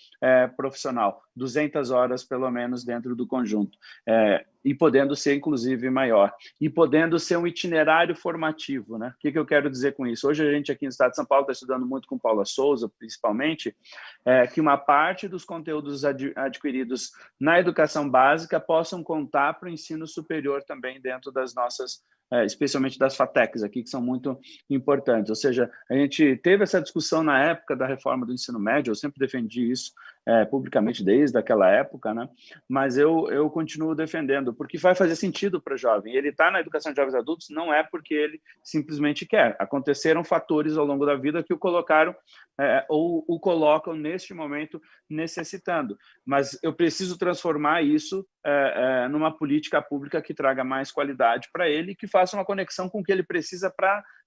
profissional. 200 horas, pelo menos, dentro do conjunto. E podendo ser, inclusive, maior. E podendo ser um itinerário formativo, né? O que eu quero dizer com isso? Hoje a gente aqui no estado de São Paulo está estudando muito com Paula Souza, principalmente, que uma parte dos conteúdos adquiridos na educação básica possam contar para o ensino superior também dentro das nossas, especialmente das FATECs aqui, que são muito importantes. Ou seja, a gente teve essa discussão na época da reforma do ensino médio, eu sempre defendi isso publicamente desde aquela época, né? Mas eu continuo defendendo, porque vai fazer sentido para o jovem. Ele está na educação de jovens adultos não é porque ele simplesmente quer. Aconteceram fatores ao longo da vida que o colocaram ou o colocam neste momento necessitando. Mas eu preciso transformar isso numa política pública que traga mais qualidade para ele e que faça uma conexão com o que ele precisa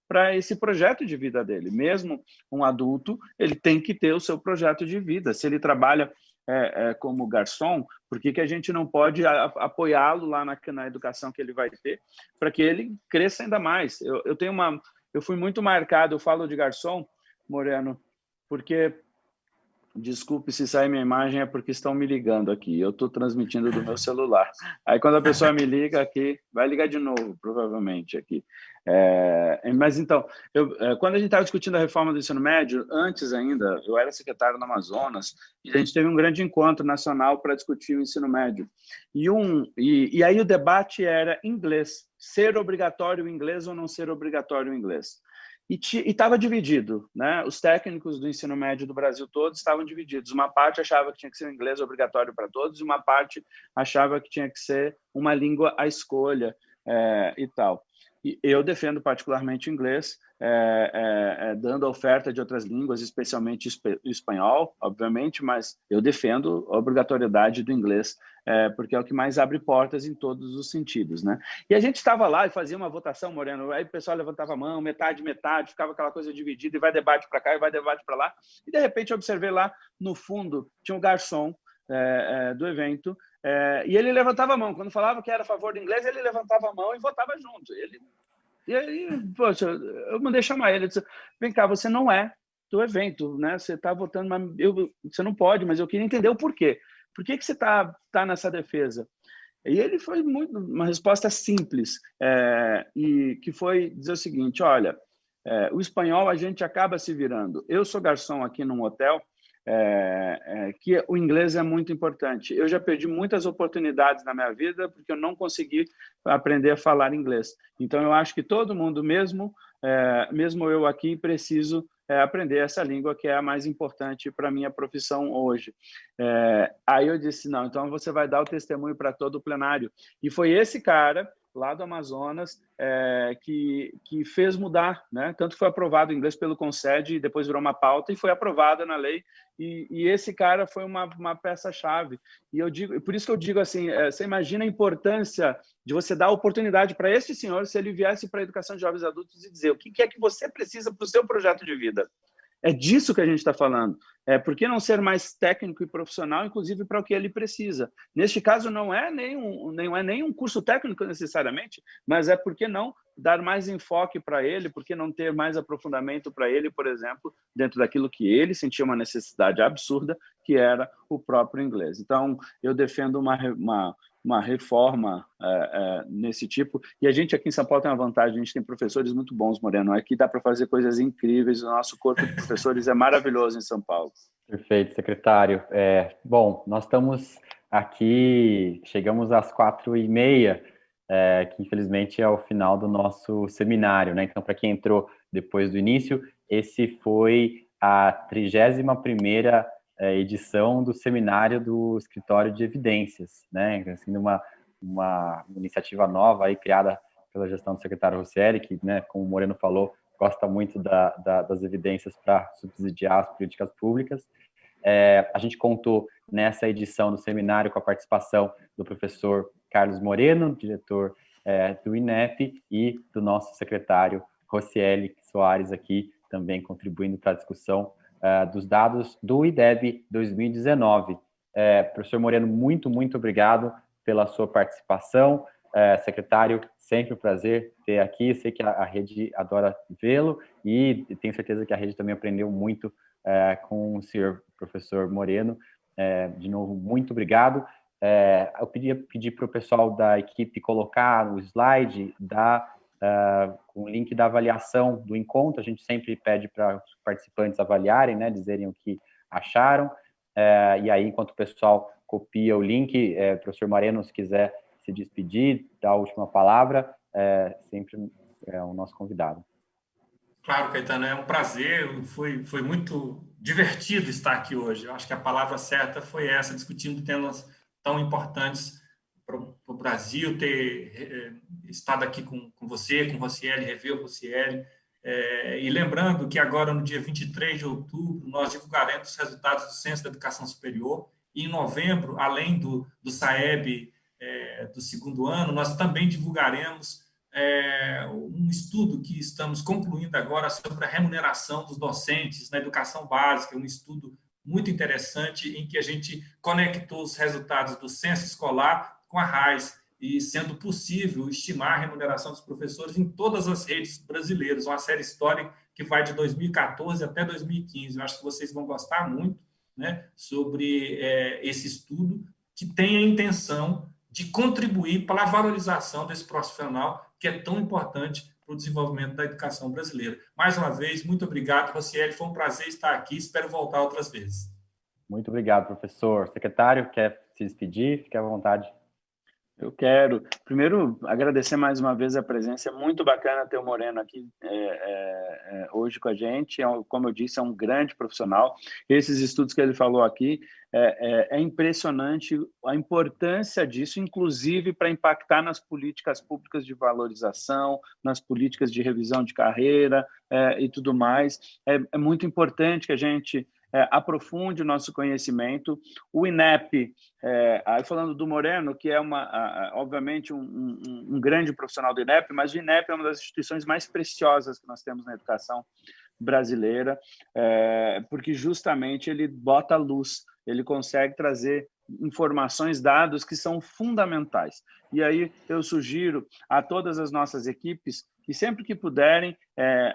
para esse projeto de vida dele. Mesmo um adulto, ele tem que ter o seu projeto de vida. Se ele trabalha como garçom, por que a gente não pode apoiá-lo lá na educação que ele vai ter para que ele cresça ainda mais? Eu fui muito marcado, eu falo de garçom, Moreno, porque, desculpe se sair minha imagem, é porque estão me ligando aqui. Eu estou transmitindo do meu celular. Aí, quando a pessoa me liga aqui, vai ligar de novo, provavelmente, aqui. Mas, então, quando a gente estava discutindo a reforma do ensino médio, antes ainda, eu era secretário no Amazonas, e a gente teve um grande encontro nacional para discutir o ensino médio. E aí o debate era inglês. Ser obrigatório o inglês ou não ser obrigatório o inglês? E estava dividido, né? Os técnicos do ensino médio do Brasil todo estavam divididos. Uma parte achava que tinha que ser o inglês obrigatório para todos, e uma parte achava que tinha que ser uma língua à escolha e tal. E eu defendo particularmente o inglês, dando a oferta de outras línguas, especialmente o espanhol, obviamente, mas eu defendo a obrigatoriedade do inglês, porque é o que mais abre portas em todos os sentidos, né? E a gente estava lá e fazia uma votação, Moreno, aí o pessoal levantava a mão, metade, ficava aquela coisa dividida, e vai debate para cá e vai debate para lá, e de repente eu observei lá, no fundo, tinha um garçom do evento, e ele levantava a mão. Quando falava que era a favor do inglês, ele levantava a mão e votava junto. E aí, poxa, eu mandei chamar ele. Disse, vem cá, você não é do evento, né? Você está votando, mas você não pode, mas eu queria entender o porquê. Por que você está nessa defesa? E ele foi uma resposta simples, e que foi dizer o seguinte, olha, o espanhol a gente acaba se virando. Eu sou garçom aqui num hotel, que o inglês é muito importante. Eu já perdi muitas oportunidades na minha vida porque eu não consegui aprender a falar inglês. Então, eu acho que todo mundo, mesmo eu aqui, preciso aprender essa língua que é a mais importante para a minha profissão hoje. Aí eu disse, não, então você vai dar o testemunho para todo o plenário. E foi esse cara lá do Amazonas, que fez mudar, né? Tanto foi aprovado em inglês pelo CONSED, e depois virou uma pauta e foi aprovada na lei. E esse cara foi uma peça-chave. E eu digo, por isso que eu digo assim, você imagina a importância de você dar oportunidade para este senhor, se ele viesse para a educação de jovens adultos e dizer o que é que você precisa para o seu projeto de vida. É disso que a gente está falando. Por que não ser mais técnico e profissional, inclusive para o que ele precisa? Neste caso, não é nem um curso técnico necessariamente, mas é por que não dar mais enfoque para ele, por que não ter mais aprofundamento para ele, por exemplo, dentro daquilo que ele sentia uma necessidade absurda, que era o próprio inglês. Então, eu defendo uma reforma nesse tipo. E a gente aqui em São Paulo tem uma vantagem, a gente tem professores muito bons, Moreno. Aqui dá para fazer coisas incríveis, o nosso corpo de professores é maravilhoso em São Paulo. Perfeito, secretário. Bom, nós estamos aqui, chegamos às 4h30, que infelizmente é o final do nosso seminário, né? Então, para quem entrou depois do início, esse foi a 31ª edição do seminário do Escritório de Evidências, né? Assim, uma iniciativa nova aí criada pela gestão do secretário Rosselli, que, né, como o Moreno falou, gosta muito das evidências para subsidiar as políticas públicas. A gente contou nessa edição do seminário com a participação do professor Carlos Moreno, diretor do INEP, e do nosso secretário Rosselli Soares aqui, também contribuindo para a discussão dos dados do IDEB 2019. Professor Moreno, muito obrigado pela sua participação. Secretário, sempre um prazer ter aqui. Sei que a rede adora vê-lo e tenho certeza que a rede também aprendeu muito com o senhor professor Moreno. De novo, muito obrigado. Eu pedir para o pessoal da equipe colocar o slide com o link da avaliação do encontro. A gente sempre pede para os participantes avaliarem, né, dizerem o que acharam. E aí, enquanto o pessoal copia o link, professor Moreno, se quiser se despedir, dar a última palavra, sempre é o nosso convidado. Claro, Caetano, é um prazer, foi muito divertido estar aqui hoje. Eu acho que a palavra certa foi essa, discutindo temas tão importantes para o Brasil, ter estado aqui com você, com o Rosselli, rever o Rosselli, e lembrando que agora, no dia 23 de outubro, nós divulgaremos os resultados do Censo da Educação Superior, e em novembro, além do SAEB do segundo ano, nós também divulgaremos um estudo que estamos concluindo agora sobre a remuneração dos docentes na educação básica, um estudo muito interessante em que a gente conectou os resultados do censo escolar com a RAIS, e sendo possível estimar a remuneração dos professores em todas as redes brasileiras, uma série histórica que vai de 2014 até 2015. Eu acho que vocês vão gostar muito, né, sobre esse estudo, que tem a intenção de contribuir para a valorização desse profissional que é tão importante para o desenvolvimento da educação brasileira. Mais uma vez, muito obrigado, Rosselli. Foi um prazer estar aqui. Espero voltar outras vezes. Muito obrigado, professor. Secretário, quer se despedir? Fique à vontade. Eu quero, primeiro, agradecer mais uma vez a presença. É muito bacana ter o Moreno aqui hoje com a gente. Como eu disse, é um grande profissional. Esses estudos que ele falou aqui, é impressionante a importância disso, inclusive para impactar nas políticas públicas de valorização, nas políticas de revisão de carreira e tudo mais. É muito importante que a gente aprofunde o nosso conhecimento. O INEP, falando do Moreno, que é obviamente um grande profissional do INEP, mas o INEP é uma das instituições mais preciosas que nós temos na educação brasileira, porque justamente ele bota luz, ele consegue trazer informações, dados que são fundamentais. E aí eu sugiro a todas as nossas equipes que sempre que puderem,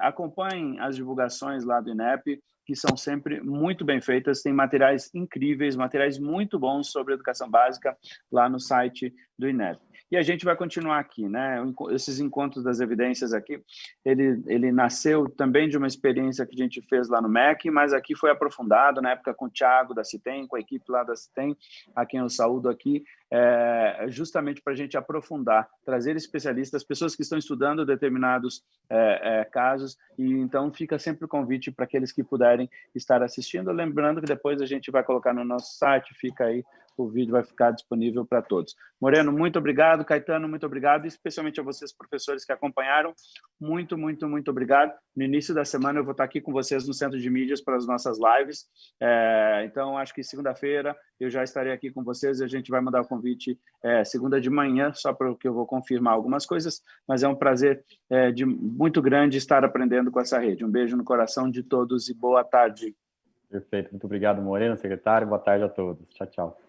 acompanhem as divulgações lá do INEP, que são sempre muito bem feitas, tem materiais incríveis, materiais muito bons sobre educação básica lá no site do INEP. E a gente vai continuar aqui, né? Esses encontros das evidências aqui, ele nasceu também de uma experiência que a gente fez lá no MEC, mas aqui foi aprofundado na época com o Thiago da CITEM, com a equipe lá da CITEM, a quem eu saúdo aqui, justamente para a gente aprofundar, trazer especialistas, pessoas que estão estudando determinados casos, e então fica sempre o convite para aqueles que puderem estar assistindo, lembrando que depois a gente vai colocar no nosso site, fica aí o vídeo vai ficar disponível para todos. Moreno, muito obrigado. Caetano, muito obrigado. E especialmente a vocês, professores, que acompanharam. Muito, muito, muito obrigado. No início da semana eu vou estar aqui com vocês no Centro de Mídias para as nossas lives. Então, acho que segunda-feira eu já estarei aqui com vocês e a gente vai mandar o convite segunda de manhã, só porque eu vou confirmar algumas coisas, mas é um prazer muito grande estar aprendendo com essa rede. Um beijo no coração de todos e boa tarde. Perfeito. Muito obrigado, Moreno, secretário. Boa tarde a todos. Tchau, tchau.